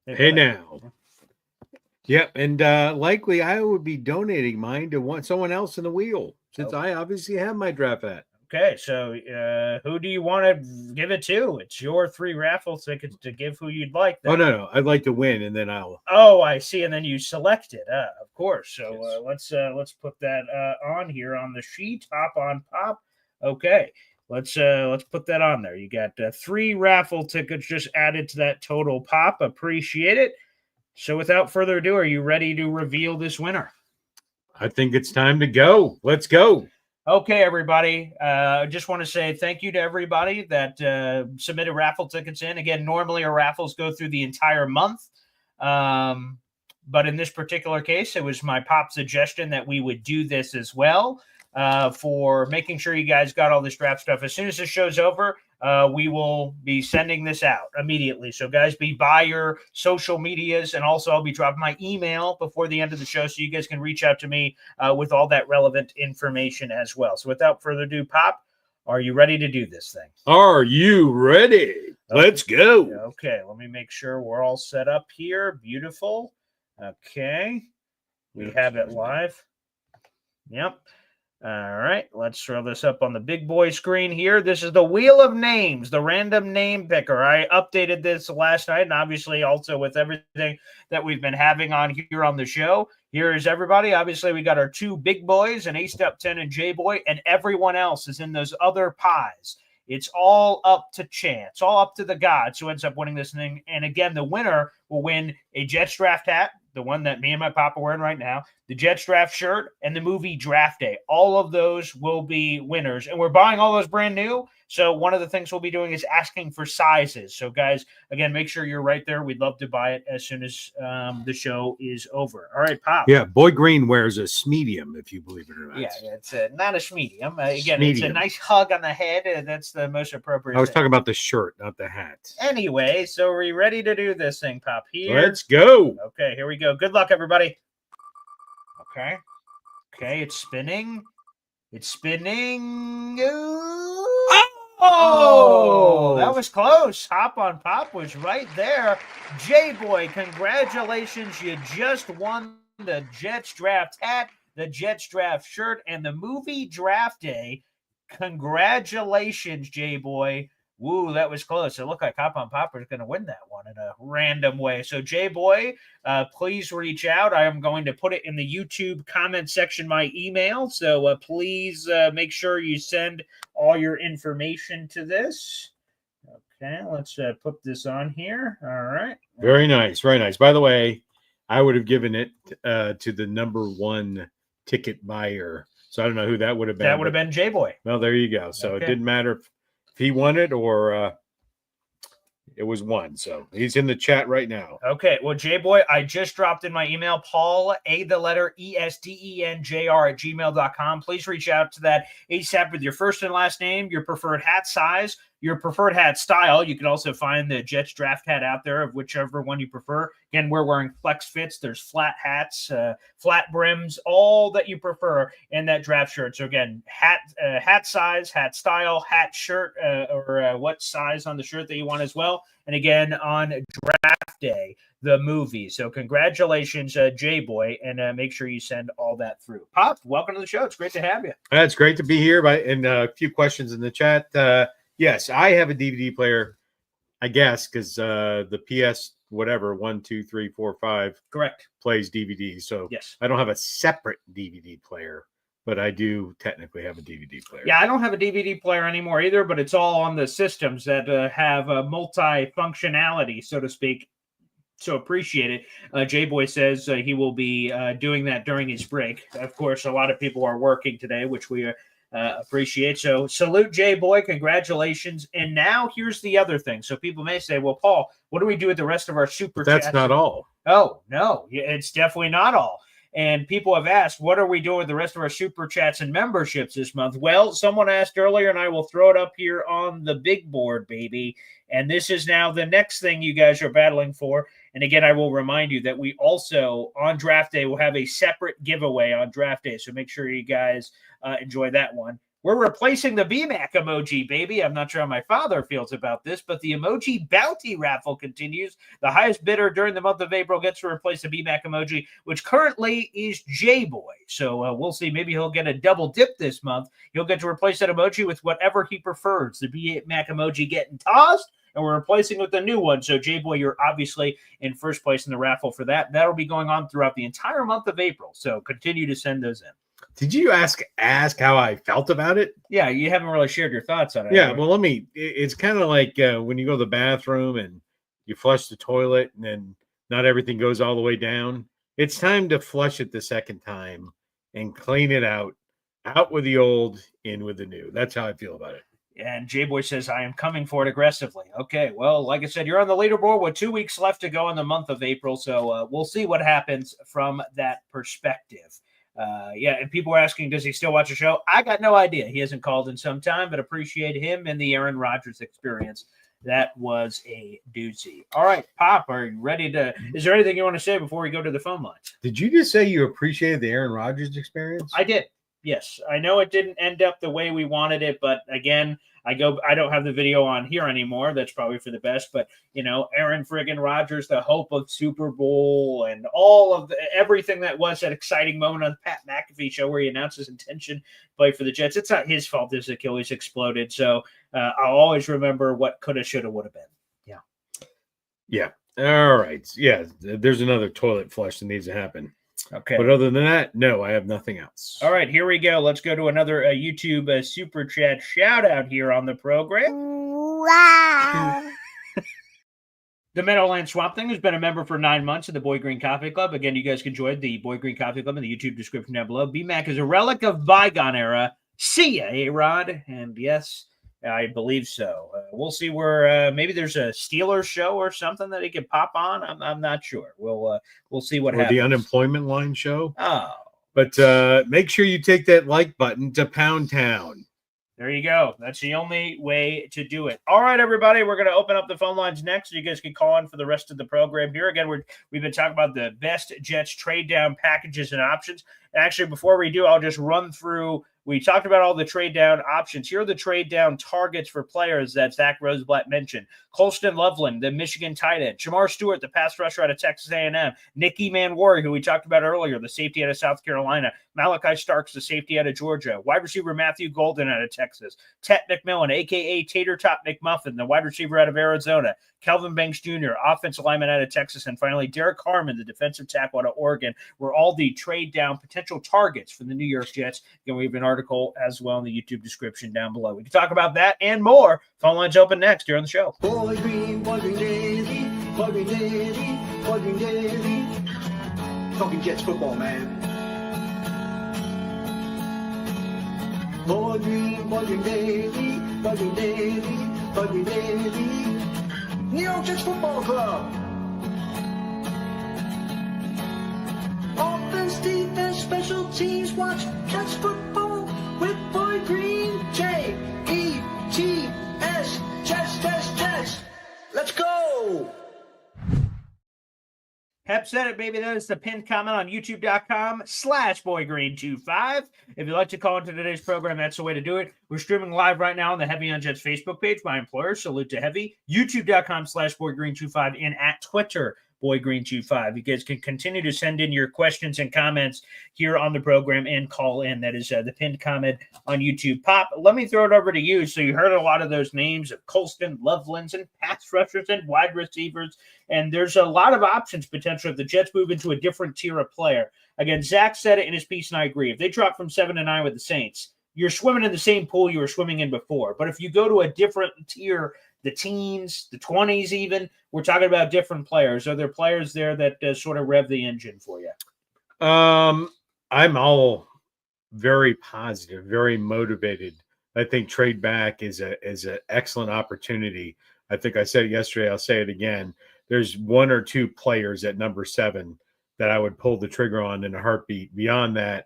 Hey now. Yep, and likely I would be donating mine to someone else in the wheel, since I obviously have my draft hat. Okay, so who do you want to give it to? It's your 3 raffle tickets to give who you'd like. Oh, no. I'd like to win, and then I'll... Oh, I see, and then you select it, of course. So Yes. let's put that on here on the sheet. Hop on pop. Okay, let's put that on there. You got 3 raffle tickets just added to that total, Pop. Appreciate it. So without further ado, are you ready to reveal this winner? I think it's time to go. Let's go. Okay, everybody. I just want to say thank you to everybody that submitted raffle tickets in. Again, normally our raffles go through the entire month. But in this particular case, it was my Pop's suggestion that we would do this as well for making sure you guys got all this draft stuff. As soon as the show's over, we will be sending this out immediately. So, guys, be by your social medias, and also I'll be dropping my email before the end of the show so you guys can reach out to me with all that relevant information as well. So, without further ado, Pop, are you ready to do this thing? Are you ready? Let's go. Okay, let me make sure we're all set up here. Beautiful. Okay, we have it live. Yep. All right, let's throw this up on the big boy screen here. This is the Wheel of Names, the random name picker. I updated this last night, and obviously also with everything that we've been having on here on the show. Here is everybody. Obviously, we got our 2 big boys, and A-Step 10 and J-Boy, and everyone else is in those other pies. It's all up to chance, all up to the gods who ends up winning this thing. And again, the winner will win a Jets draft hat, the one that me and my pop are wearing right now, the Jets draft shirt, and the movie Draft Day. All of those will be winners. And we're buying all those brand new. So one of the things we'll be doing is asking for sizes. So, guys, again, make sure you're right there. We'd love to buy it as soon as the show is over. All right, Pop. Yeah, Boy Green wears a medium, if you believe it or not. Yeah, it's not a medium. Again, Schmedium. It's a nice hug on the head. That's the most appropriate I was thing. talking about the shirt, not the hat. Anyway, so are we ready to do this thing, Pop? Here. Let's go. Okay, here we go. Good luck, everybody. Okay. Okay, it's spinning. It's spinning. Oh, that was close. Hop on Pop was right there. J-Boy, congratulations. You just won the Jets draft hat, the Jets draft shirt, and the movie Draft Day. Congratulations, J-Boy. Woo, that was close. It looked like Hop on Pop was going to win that one in a random way. So, J-Boy, please reach out. I am going to put it in the YouTube comment section, my email. So, please make sure you send all your information to this. Okay, let's put this on here. All right. Very nice. Very nice. By the way, I would have given it to the number 1 ticket buyer. So, I don't know who that would have been. That would have been J-Boy. Well, there you go. So, Okay. It didn't matter if he won it or it was one. So he's in the chat right now. Okay. Well, J-Boy, I just dropped in my email, Paul, the letter ESDENJR @gmail.com. Please reach out to that ASAP with your first and last name, your preferred hat size, your preferred hat style. You can also find the Jets draft hat out there of whichever one you prefer. Again, we're wearing flex fits. There's flat hats, flat brims, all that you prefer in that draft shirt. So again, hat size, hat style, hat shirt, or what size on the shirt that you want as well. And again, on Draft Day, the movie. So congratulations, J-Boy, and make sure you send all that through. Pop, welcome to the show. It's great to have you. It's great to be here. And a few questions in the chat. Yes, I have a DVD player, I guess, because the PS whatever 1, 2, 3, 4, 5 Correct plays DVDs. So yes, I don't have a separate DVD player, but I do technically have a DVD player. Yeah, I don't have a DVD player anymore either, but it's all on the systems that have multi-functionality, so to speak. So appreciate it. J-Boy says he will be doing that during his break. Of course, a lot of people are working today, which we appreciate. So salute, J-Boy. Congratulations. And now here's the other thing. So people may say, well, Paul, what do we do with the rest of our super chats? That's not all. Oh, no, it's definitely not all. And people have asked, what are we doing with the rest of our super chats and memberships this month? Well, someone asked earlier, and I will throw it up here on the big board, baby. And this is now the next thing you guys are battling for. And again, I will remind you that we also, on Draft Day, will have a separate giveaway on Draft Day. So make sure you guys enjoy that one. We're replacing the BMAC emoji, baby. I'm not sure how my father feels about this, but the emoji bounty raffle continues. The highest bidder during the month of April gets to replace the BMAC emoji, which currently is J-Boy. So we'll see. Maybe he'll get a double dip this month. He'll get to replace that emoji with whatever he prefers. The BMAC emoji getting tossed, and we're replacing with a new one. So, J-Boy, you're obviously in first place in the raffle for that. That'll be going on throughout the entire month of April. So continue to send those in. Did you ask how I felt about it? Yeah, you haven't really shared your thoughts on it. Yeah, well, it's kind of like when you go to the bathroom and you flush the toilet and then not everything goes all the way down. It's time to flush it the second time and clean it out with the old, in with the new. That's how I feel about it. And J-Boy says, I am coming for it aggressively. Okay, well, like I said, you're on the leaderboard with 2 weeks left to go in the month of April, so we'll see what happens from that perspective. Yeah, and people are asking, does he still watch the show? I got no idea. He hasn't called in some time, but appreciate him and the Aaron Rodgers experience. That was a doozy. All right, Pop, are you ready to – is there anything you want to say before we go to the phone lines? Did you just say you appreciated the Aaron Rodgers experience? I did. Yes, I know it didn't end up the way we wanted it, but again, I don't have the video on here anymore. That's probably for the best, but Aaron friggin' Rodgers, the hope of Super Bowl and all of everything that was that exciting moment on the Pat McAfee show where he announced his intention to play for the Jets. It's not his fault his Achilles exploded, so I'll always remember what coulda, shoulda, woulda been. Yeah. Yeah. All right. Yeah, there's another toilet flush that needs to happen. Okay. But other than that, no, I have nothing else. All right, here we go. Let's go to another YouTube super chat shout out here on the program. Wow. The Meadowland Swamp Thing has been a member for 9 months of the Boy Green Coffee Club. Again, you guys can join the Boy Green Coffee Club in the YouTube description down below. BMAC is a relic of bygone era. See ya, A-Rod. And yes, I believe so. We'll see where maybe there's a Steelers show or something that he can pop on. I'm not sure. We'll see what happens. The unemployment line show. Oh, but make sure you take that like button to Pound Town. There you go. That's the only way to do it. All right, everybody, we're going to open up the phone lines next, so you guys can call in for the rest of the program here. Again, we've been talking about the best Jets trade down packages and options. Actually, before we do, I'll just run through. We talked about all the trade down options. Here are the trade down targets for players that Zach Roseblatt mentioned. Colston Loveland, the Michigan tight end. Shamar Stewart, the pass rusher out of Texas A&M. Nicky Manwari, who we talked about earlier, the safety out of South Carolina. Malachi Starks, the safety out of Georgia. Wide receiver Matthew Golden out of Texas. Tet McMillan, a.k.a. Tater Tot McMuffin, the wide receiver out of Arizona. Kelvin Banks Jr., offensive lineman out of Texas. And finally, Derek Harmon, the defensive tackle out of Oregon, were all the trade down potential targets for the New York Jets. Again, we have an article as well in the YouTube description down below. We can talk about that and more. Phone lines open next here on the show. Boy Green Daily, Boy Green Daily, Boy Green Daily. Talking Jets football, man. Boy Green Daily, Boy Green Daily, Boy Green Daily. New York Jets Football Club. Offense, defense, special teams, watch Jets football with Boy Green. J-E-T-S, Jets. Let's go. Hep said it, baby. That is the pinned comment on youtube.com/boygreen25. If you'd like to call into today's program, that's the way to do it. We're streaming live right now on the Heavy on Jets Facebook page. My employer, salute to Heavy. youtube.com/boygreen25 and at Twitter, Boygreen25. You guys can continue to send in your questions and comments here on the program and call in. That is the pinned comment on YouTube. Pop, let me throw it over to you. So you heard a lot of those names of Colston, Lovelands, and pass rushers and wide receivers. And there's a lot of options potentially if the Jets move into a different tier of player. Again, Zach said it in his piece, and I agree. If they drop from 7 to 9 with the Saints, you're swimming in the same pool you were swimming in before. But if you go to a different tier, the teens, the 20s even, we're talking about different players. Are there players there that sort of rev the engine for you? I'm all very positive, very motivated. I think trade back is an excellent opportunity. I think I said it yesterday. I'll say it again. There's 1 or 2 players at number 7 that I would pull the trigger on in a heartbeat. Beyond that,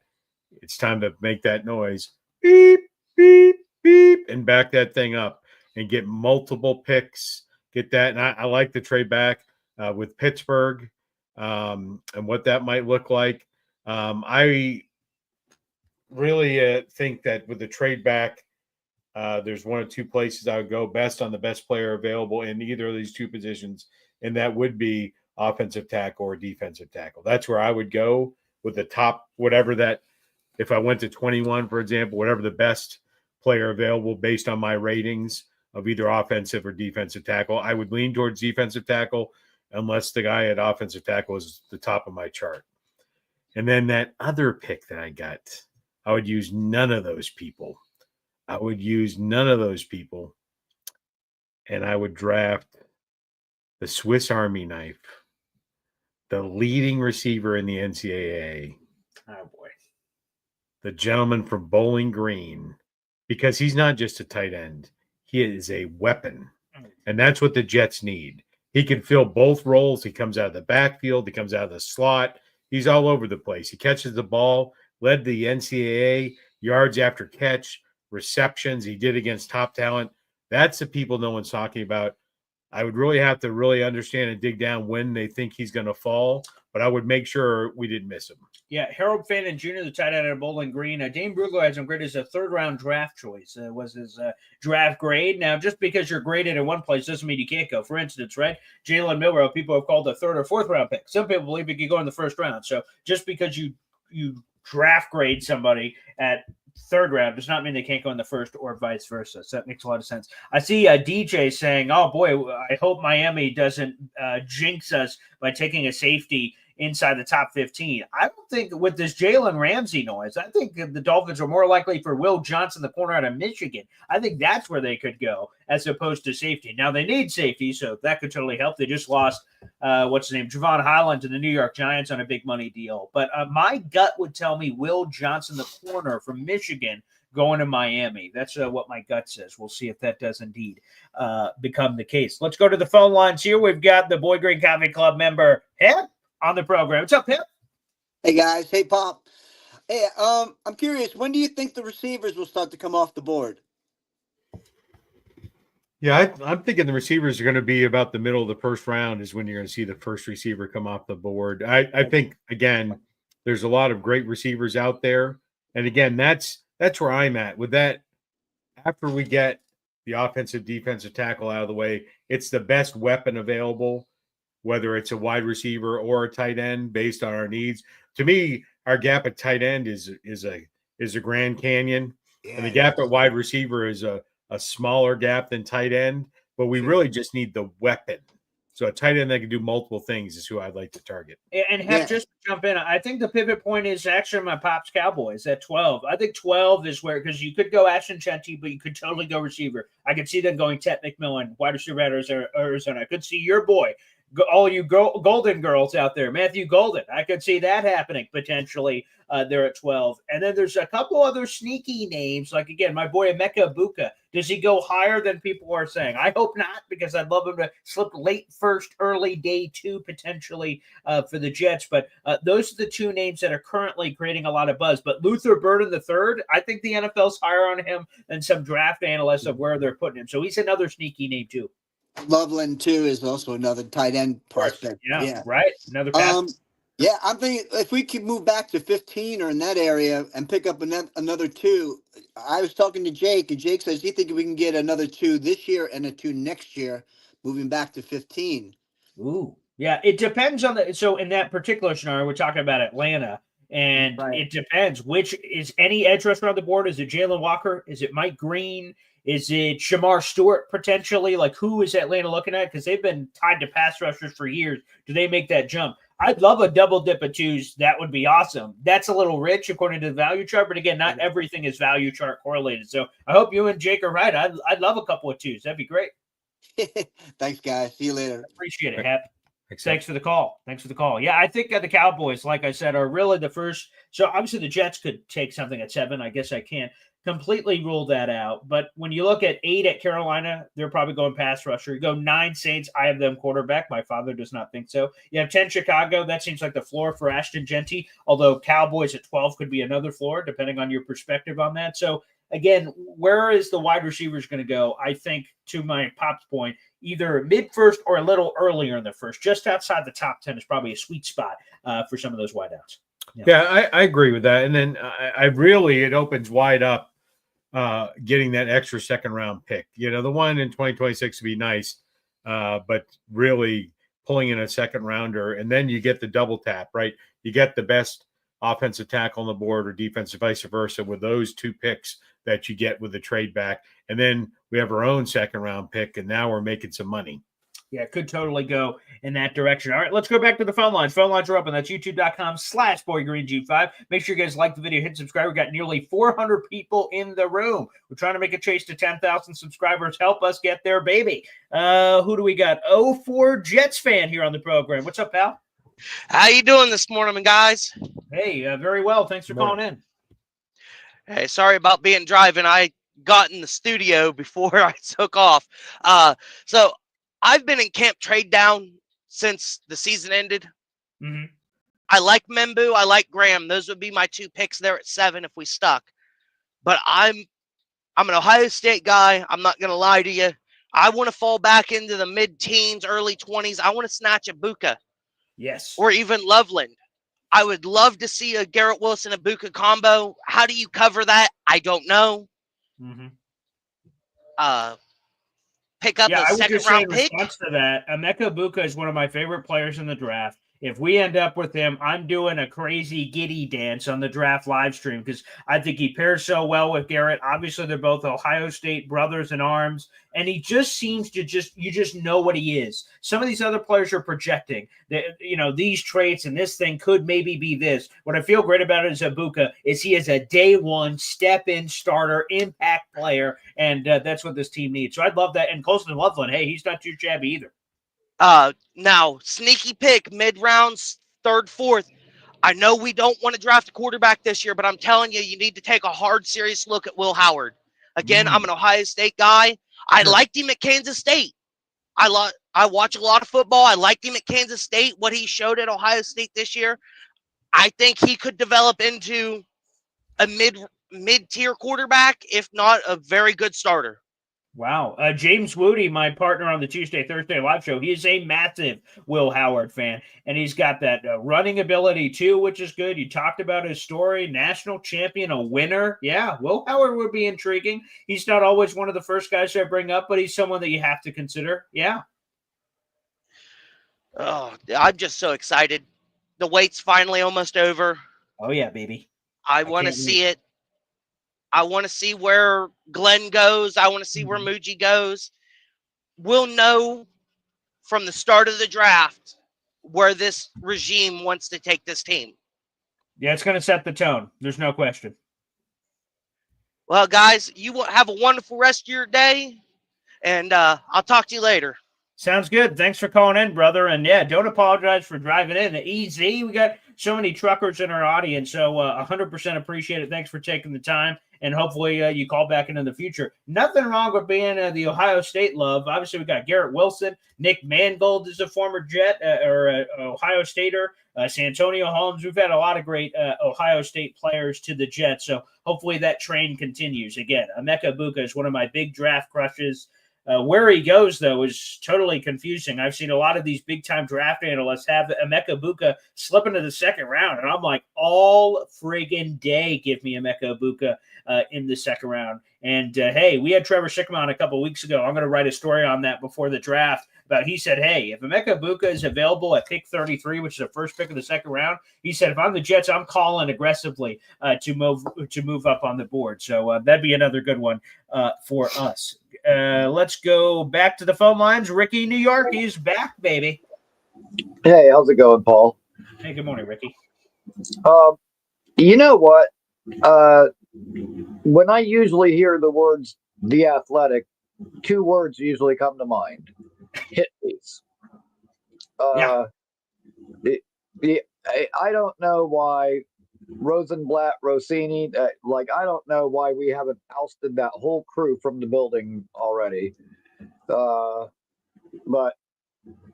it's time to make that noise. Beep, beep, beep, and back that thing up and get multiple picks. Get that. And I like the trade back with Pittsburgh and what that might look like. I really think that with the trade back, there's 1 or 2 places I would go best on the best player available in either of these 2 positions, and that would be offensive tackle or defensive tackle. That's where I would go with the top, whatever that, if I went to 21, for example, whatever the best player available based on my ratings of either offensive or defensive tackle, I would lean towards defensive tackle unless the guy at offensive tackle is the top of my chart. And then that other pick that I got, I would use none of those people. I would use none of those people. And I would draft the Swiss Army knife, the leading receiver in the NCAA. Oh boy. The gentleman from Bowling Green, because he's not just a tight end. He is a weapon. And that's what the Jets need. He can fill both roles. He comes out of the backfield. He comes out of the slot. He's all over the place. He catches the ball, led the NCAA yards after catch, receptions. He did against top talent. That's the people no one's talking about. I would really have to really understand and dig down when they think he's going to fall, but I would make sure we didn't miss him. Yeah, Harold Fannin Jr., the tight end of Bowling Green. Dane Brugler has him graded as a third-round draft choice. Was his draft grade. Now, just because you're graded in one place doesn't mean you can't go. For instance, right, Jalen Milrow, people have called a third or fourth-round pick. Some people believe he could go in the first round. So just because you draft grade somebody at third round does not mean they can't go in the first or vice versa. So that makes a lot of sense. I see DJ saying, oh boy, I hope Miami doesn't jinx us by taking a safety inside the top 15. I don't think with this Jalen Ramsey noise, I think the Dolphins are more likely for Will Johnson, the corner out of Michigan. I think that's where they could go as opposed to safety. Now they need safety, so that could totally help. They just lost, what's his name, Javon Holland to the New York Giants on a big money deal. But my gut would tell me Will Johnson, the corner from Michigan, going to Miami. That's what my gut says. We'll see if that does indeed become the case. Let's go to the phone lines here. We've got the Boy Green Coffee Club member, Hep, on the program. What's up, Pip? Hey guys, hey Pop. Hey, I'm curious, when do you think the receivers will start to come off the board? Yeah, I'm thinking the receivers are going to be about the middle of the first round is when you're going to see the first receiver come off the board. I think, again, there's a lot of great receivers out there. And again, that's where I'm at with that. After we get the offensive defensive tackle out of the way, it's the best weapon available, whether it's a wide receiver or a tight end based on our needs. To me, our gap at tight end is a Grand Canyon, and the gap at wide receiver is a smaller gap than tight end, but we really just need the weapon. So a tight end that can do multiple things is who I'd like to target. And just to jump in, I think the pivot point is actually my Pops Cowboys at 12. I think 12 is where, because you could go Ashton Chenty, but you could totally go receiver. I could see them going Tet McMillan, wide receiver at Arizona. I could see your boy, all you Golden girls out there, Matthew Golden. I could see that happening potentially there at 12. And then there's a couple other sneaky names, like, again, my boy Emeka Ibuka. Does he go higher than people are saying? I hope not, because I'd love him to slip late first, early day two potentially for the Jets. But those are the two names that are currently creating a lot of buzz. But Luther Burden III, I think the NFL's higher on him than some draft analysts of where they're putting him. So he's another sneaky name too. Loveland too is also another tight end prospect. Yeah, right. Another pass. Yeah, I'm thinking if we could move back to 15 or in that area and pick up another two. I was talking to Jake, and Jake says he thinks we can get another two this year and a two next year, moving back to 15. Ooh, yeah. It depends on the. So in that particular scenario, we're talking about Atlanta, and It depends. Which is any edge rusher on the board? Is it Jalen Walker? Is it Mike Green? Is it Shamar Stewart potentially? Like, who is Atlanta looking at? Because they've been tied to pass rushers for years. Do they make that jump? I'd love a double dip of twos. That would be awesome. That's a little rich according to the value chart, but again, not everything is value chart correlated. So I hope you and Jake are right. I'd love a couple of twos. That'd be great. Thanks, guys. See you later. Appreciate it, Hep. Thanks for the call. Yeah, I think the Cowboys, like I said, are really the first. So obviously the Jets could take something at 7. I guess I can't completely rule that out. But when you look at 8 at Carolina, they're probably going pass rusher. You go 9 Saints, I have them quarterback. My father does not think so. You have 10 Chicago. That seems like the floor for Ashton Genty, although Cowboys at 12 could be another floor, depending on your perspective on that. So again, where is the wide receivers going to go? I think, to my Pop's point, either mid-first or a little earlier in the first. Just outside the top 10 is probably a sweet spot for some of those wideouts. Yeah, I agree with that. And then I really, it opens wide up getting that extra second-round pick. You know, the one in 2026 would be nice, but really pulling in a second-rounder, and then you get the double tap, right? You get the best offensive tackle on the board or defensive vice versa with those 2 picks that you get with the trade back. And then we have our own second-round pick, and now we're making some money. Yeah, it could totally go in that direction. All right, let's go back to the phone lines. Phone lines are open. That's youtube.com/BoyGreenG5. Make sure you guys like the video, hit subscribe. We got nearly 400 people in the room. We're trying to make a chase to 10,000 subscribers. Help us get there, baby. Who do we got? 04 Jets fan here on the program. What's up, pal? How you doing this morning, guys? Hey, very well. Thanks for calling in. Hey, sorry about being driving. I got in the studio before I took off. So I've been in camp trade down since the season ended. Mm-hmm. I like Membu. I like Graham. Those would be my 2 picks there at 7 if we stuck. But I'm an Ohio State guy. I'm not going to lie to you. I want to fall back into the mid-teens, early 20s. I want to snatch a Buka. Yes. Or even Loveland. I would love to see a Garrett Wilson and Buka combo. How do you cover that? I don't know. Mm-hmm. Pick up a second-round pick. In response to that, Emeka Buka is one of my favorite players in the draft. If we end up with him, I'm doing a crazy giddy dance on the draft live stream because I think he pairs so well with Garrett. Obviously, they're both Ohio State brothers in arms, and he just seems to you just know what he is. Some of these other players are projecting that, these traits and this thing could maybe be this. What I feel great about it is Buka is he is a day one step-in starter, impact player, and that's what this team needs. So I'd love that. And Colston Loveland, hey, he's not too shabby either. Now, sneaky pick, mid-rounds, 3rd, 4th. I know we don't want to draft a quarterback this year, but I'm telling you, you need to take a hard, serious look at Will Howard. Again, I'm an Ohio State guy. I liked him at Kansas State. I watch a lot of football. I liked him at Kansas State. What he showed at Ohio State this year, I think he could develop into a mid-tier quarterback, if not a very good starter. Wow. James Woody, my partner on the Tuesday, Thursday live show, he is a massive Will Howard fan, and he's got that running ability too, which is good. You talked about his story, national champion, a winner. Yeah, Will Howard would be intriguing. He's not always one of the first guys I bring up, but he's someone that you have to consider. Yeah. Oh, I'm just so excited. The wait's finally almost over. Oh, yeah, baby. I want to see it. I want to see where Glenn goes. I want to see where Muji goes. We'll know from the start of the draft where this regime wants to take this team. Yeah, it's going to set the tone. There's no question. Well, guys, you have a wonderful rest of your day, and I'll talk to you later. Sounds good. Thanks for calling in, brother. And yeah, don't apologize for driving in. Easy. We got so many truckers in our audience, so 100% appreciate it. Thanks for taking the time, and hopefully you call back into the future. Nothing wrong with being the Ohio State love. Obviously, we got Garrett Wilson. Nick Mangold is a former Jet or Ohio Stater. Santonio Holmes. We've had a lot of great Ohio State players to the Jets, so hopefully that train continues. Again, Emeka Buka is one of my big draft crushes. Where he goes, though, is totally confusing. I've seen a lot of these big-time draft analysts have Emeka Buka slip into the 2nd round, and I'm like, all friggin' day, give me Emeka Buka in the 2nd round. And, hey, we had Trevor Sickman on a couple weeks ago. I'm going to write a story on that before the draft. But he said, hey, if Emeka Buka is available at pick 33, which is the first pick of the 2nd round, he said, if I'm the Jets, I'm calling aggressively to move up on the board. So that'd be another good one for us. Let's go back to the phone lines. Ricky, New York, he's back, baby. Hey, how's it going, Paul? Hey, good morning, Ricky. You know what? When I usually hear the words "The Athletic," 2 words usually come to mind: hit piece. I don't know why Rosenblatt, Rossini, I don't know why we haven't ousted that whole crew from the building already. But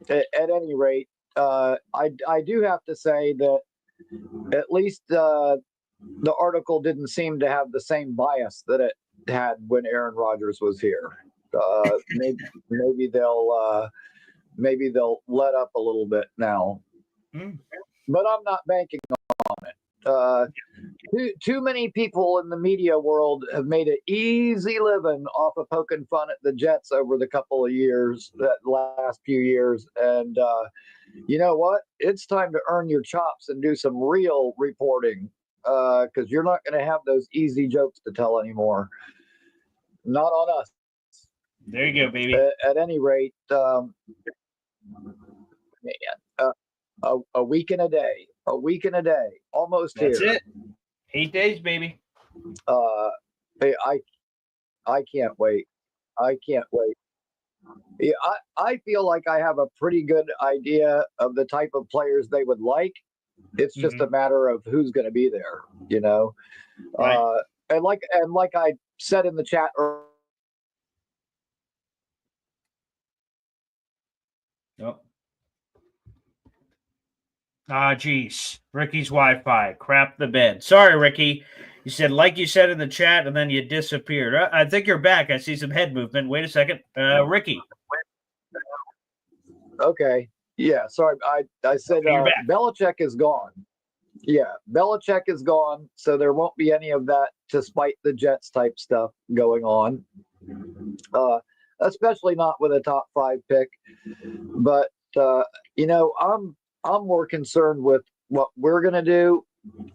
at any rate, I do have to say that at least the article didn't seem to have the same bias that it had when Aaron Rodgers was here. Maybe they'll let up a little bit now. But I'm not banking on it. Too many people in the media world have made an easy living off of poking fun at the Jets over the last few years. And you know what? It's time to earn your chops and do some real reporting, because you're not going to have those easy jokes to tell anymore. Not on us. There you go, baby. At any rate, Man, a week and a day. A week and a day. Almost That's here. it. 8 days, baby. Hey, I can't wait. I can't wait. Yeah, I feel like I have a pretty good idea of the type of players they would like. It's just a matter of who's going to be there, you know. Right. And like I said in the chat Yep. Geez. Ricky's Wi-Fi. Crap the bed. Sorry, Ricky. You said, like you said in the chat, and then you disappeared. I think you're back. I see some head movement. Wait a second. Ricky. Okay. Yeah, sorry. I said Okay, you're back. Belichick is gone. Yeah, Belichick is gone, so there won't be any of that to spite the Jets type stuff going on. Especially not with a top 5 pick. But I'm more concerned with what we're gonna do.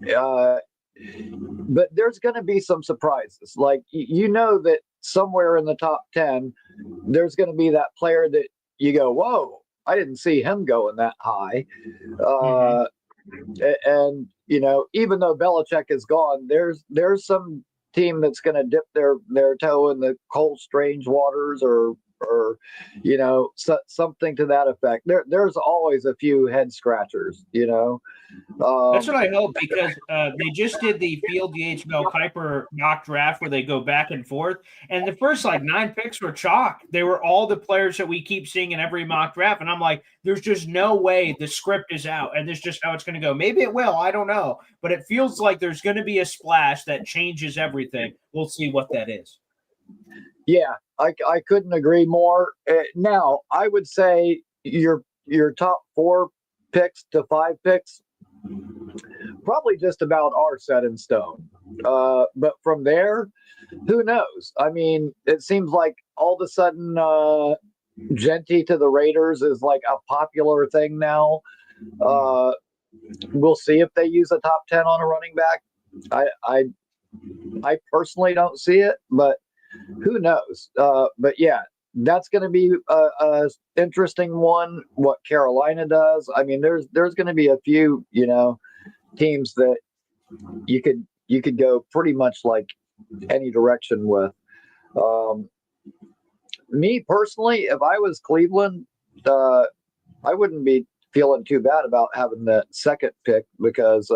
But there's gonna be some surprises. Like that somewhere in the top 10, there's gonna be that player that you go, whoa, I didn't see him going that high. And even though Belichick is gone, there's some team that's going to dip their toe in the cold, strange waters, or something to that effect. There's always a few head scratchers. That's what I hope, because they just did the Field Yates Mel Kiper mock draft where they go back and forth. And the first 9 picks were chalk. They were all the players that we keep seeing in every mock draft. And I'm like, there's just no way the script is out and this is just how it's going to go. Maybe it will. I don't know. But it feels like there's going to be a splash that changes everything. We'll see what that is. Yeah, I couldn't agree more. Now, I would say your top 4 picks to 5 picks probably just about are set in stone. But from there, who knows? I mean, it seems like all of a sudden Genty to the Raiders is like a popular thing now. We'll see if they use a top 10 on a running back. I personally don't see it, but who knows? But yeah, that's going to be a interesting one. What Carolina does. I mean, there's going to be a few teams that you could go pretty much like any direction with. Me personally, if I was Cleveland, I wouldn't be feeling too bad about having that second pick, because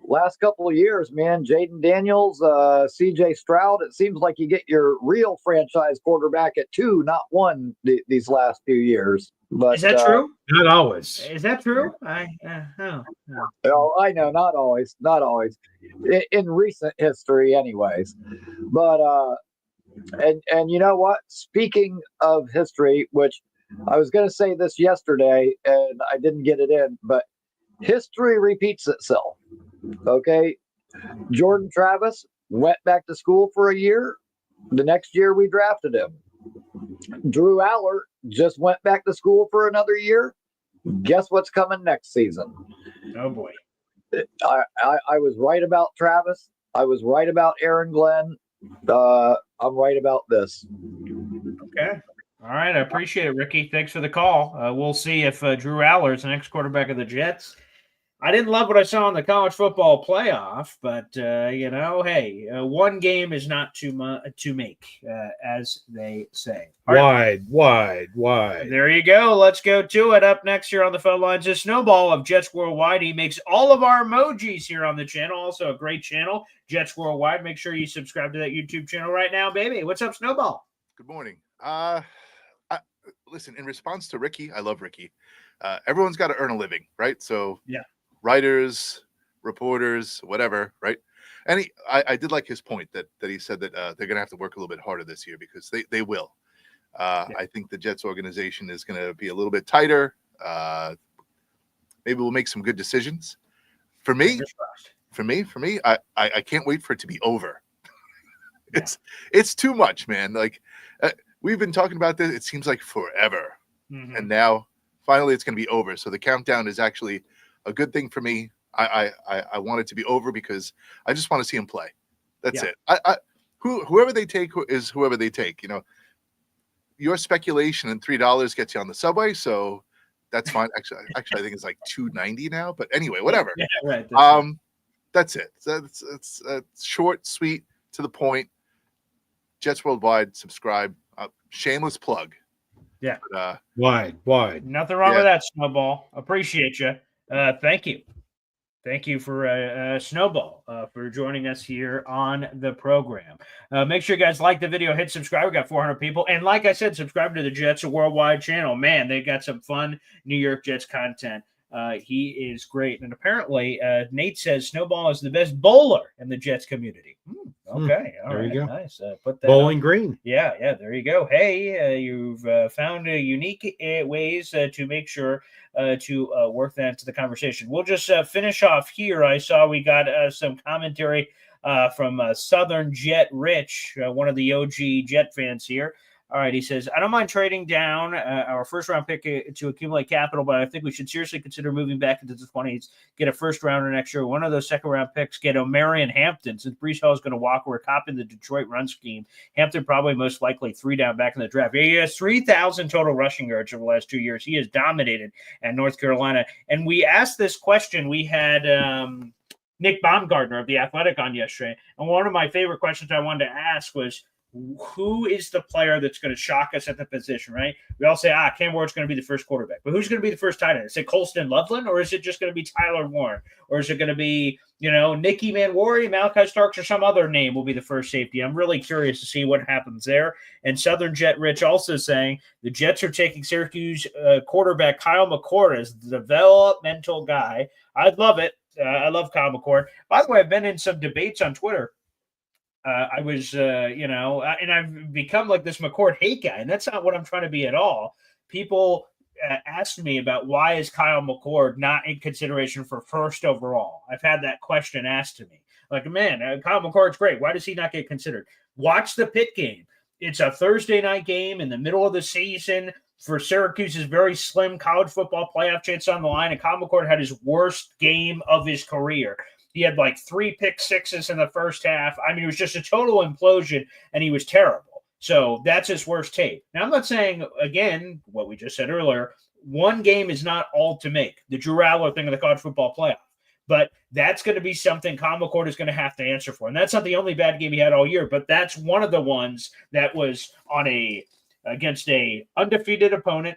last couple of years, man, Jaden Daniels, CJ Stroud, it seems like you get your real franchise quarterback at 2, not 1 these last few years. But is that true? Not always. Is that true? Oh, I know, not always, in recent history, anyways. But and you know what? Speaking of history, which I was going to say this yesterday and I didn't get it in, but history repeats itself. Okay, Jordan Travis went back to school for a year. The next year we drafted him. Drew Aller just went back to school for another year. Guess what's coming next season? Oh boy. I was right about Travis. I was right about Aaron Glenn. I'm right about this. Okay. All right. I appreciate it, Ricky. Thanks for the call. We'll see if Drew Aller is the next quarterback of the Jets. I didn't love what I saw in the college football playoff, but hey, one game is not too much to make, as they say. All right. Wide. There you go. Let's go to it. Up next here on the phone lines is Snowball of Jets Worldwide. He makes all of our emojis here on the channel. Also a great channel, Jets Worldwide. Make sure you subscribe to that YouTube channel right now, baby. What's up, Snowball? Good morning. Listen, in response to Ricky, I love Ricky. Everyone's got to earn a living, right? So yeah. Writers, reporters, whatever, right? And I did like his point that he said that they're going to have to work a little bit harder this year, because they will. I think the Jets organization is going to be a little bit tighter. Maybe we'll make some good decisions. For me, I can't wait for it to be over. It's too much, man. Like we've been talking about this. It seems like forever, and now finally it's going to be over. So the countdown is actually a good thing for me. I want it to be over because I just want to see him play. That's it. Whoever they take is whoever they take. your speculation and $3 gets you on the subway, so that's fine. Actually, I think it's like $2.90 now. But anyway, whatever. Yeah, right. That's it. It's short, sweet, to the point. Jets Worldwide. Subscribe. Shameless plug. Yeah. But, wide. Nothing wrong with that, Snowball. Appreciate you. Thank you. Thank you for Snowball for joining us here on the program. Make sure you guys like the video, hit subscribe. We got 400 people. And like I said, subscribe to the Jets Worldwide channel. Man, they got some fun New York Jets content. He is great. And apparently, Nate says Snowball is the best bowler in the Jets community. Okay. All there right. you go. Nice. Put that Bowling on. Green. Yeah. There you go. Hey, you've found unique ways to make sure to work that into the conversation. We'll just finish off here. I saw we got some commentary from Southern Jet Rich, one of the OG Jet fans here. All right, he says, I don't mind trading down our first-round pick to accumulate capital, but I think we should seriously consider moving back into the 20s, get a first-rounder next year, one of those second-round picks, get O'Marion Hampton, since Brees Hall is going to walk. We're copying the Detroit run scheme. Hampton probably most likely 3 down back in the draft. He has 3,000 total rushing yards over the last 2 years. He has dominated at North Carolina. And we asked this question. We had Nick Baumgartner of The Athletic on yesterday, and one of my favorite questions I wanted to ask was, who is the player that's going to shock us at the position, right? We all say, Cam Ward's going to be the first quarterback. But who's going to be the first tight end? Is it Colston Loveland, or is it just going to be Tyler Warren? Or is it going to be, Nicky Manwari, Malachi Starks, or some other name will be the first safety? I'm really curious to see what happens there. And Southern Jet Rich also saying the Jets are taking Syracuse quarterback Kyle McCord as the developmental guy. I'd love it. I love Kyle McCord. By the way, I've been in some debates on Twitter. I was, and I've become like this McCord hate guy, and that's not what I'm trying to be at all. People asked me about why is Kyle McCord not in consideration for first overall. I've had that question asked to me. Like, man, Kyle McCord's great. Why does he not get considered? Watch the Pitt game. It's a Thursday night game in the middle of the season for Syracuse's very slim college football playoff chance on the line, and Kyle McCord had his worst game of his career. He had like 3 pick sixes in the first half. I mean, it was just a total implosion, and he was terrible. So that's his worst tape. Now, I'm not saying, again, what we just said earlier, one game is not all to make. The Drew Allar thing of the college football playoff. But that's going to be something Kyle McCord is going to have to answer for. And that's not the only bad game he had all year, but that's one of the ones that was against a undefeated opponent,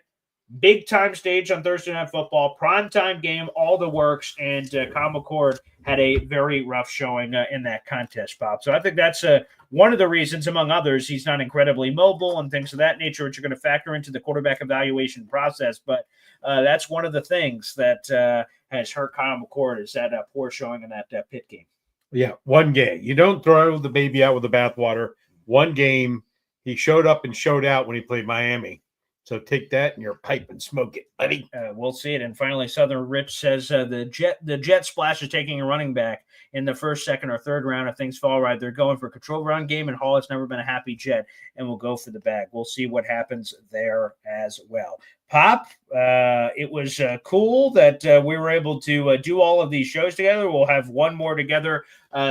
big-time stage on Thursday Night Football, primetime game, all the works, and Kyle McCord had a very rough showing in that contest, Bob. So I think that's one of the reasons, among others, he's not incredibly mobile and things of that nature, which are going to factor into the quarterback evaluation process. But that's one of the things that has hurt Kyle McCord is that poor showing in that Pitt game. Yeah, one game. You don't throw the baby out with the bathwater. One game, he showed up and showed out when he played Miami. So take that in your pipe and smoke it, buddy. We'll see it. And finally, Southern Rich says the Jet Splash is taking a running back in the first, second, or third round if things fall right. They're going for a control run game, and Hall has never been a happy Jet, and will go for the bag. We'll see what happens there as well. Pop, it was cool that we were able to do all of these shows together. We'll have one more together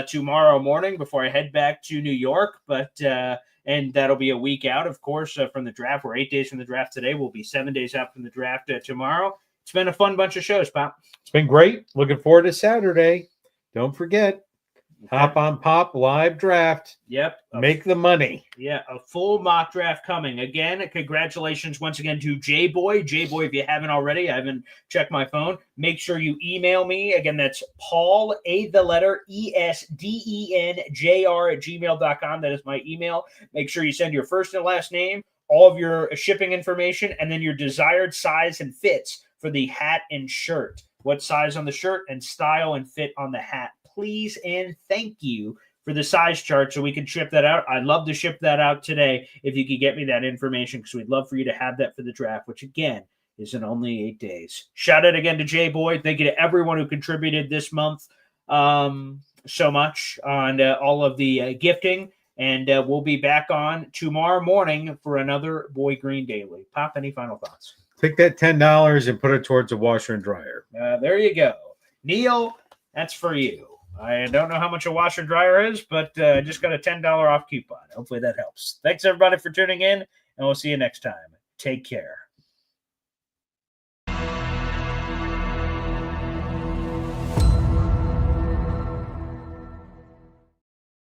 tomorrow morning before I head back to New York, and that'll be a week out, of course, from the draft. We're 8 days from the draft today. We'll be 7 days out from the draft tomorrow. It's been a fun bunch of shows, Pop. It's been great. Looking forward to Saturday. Don't forget, Hop on Pop live draft. Yep. Make the money. Yeah, a full mock draft coming. Again, congratulations once again to J-Boy. J-Boy, if you haven't already, I haven't checked my phone. Make sure you email me. Again, that's Paul, the letter ESDENJR@gmail.com. That is my email. Make sure you send your first and last name, all of your shipping information, and then your desired size and fits for the hat and shirt. What size on the shirt and style and fit on the hat. Please and thank you for the size chart so we can ship that out. I'd love to ship that out today if you could get me that information, because we'd love for you to have that for the draft, which again is in only 8 days. Shout out again to Jay Boyd. Thank you to everyone who contributed this month so much on all of the gifting. And we'll be back on tomorrow morning for another Boy Green Daily. Pop, any final thoughts? Take that $10 and put it towards a washer and dryer. There you go. Neil, that's for you. I don't know how much a washer and dryer is, but I just got a $10 off coupon. Hopefully that helps. Thanks, everybody, for tuning in, and and we'll see you next time. Take care.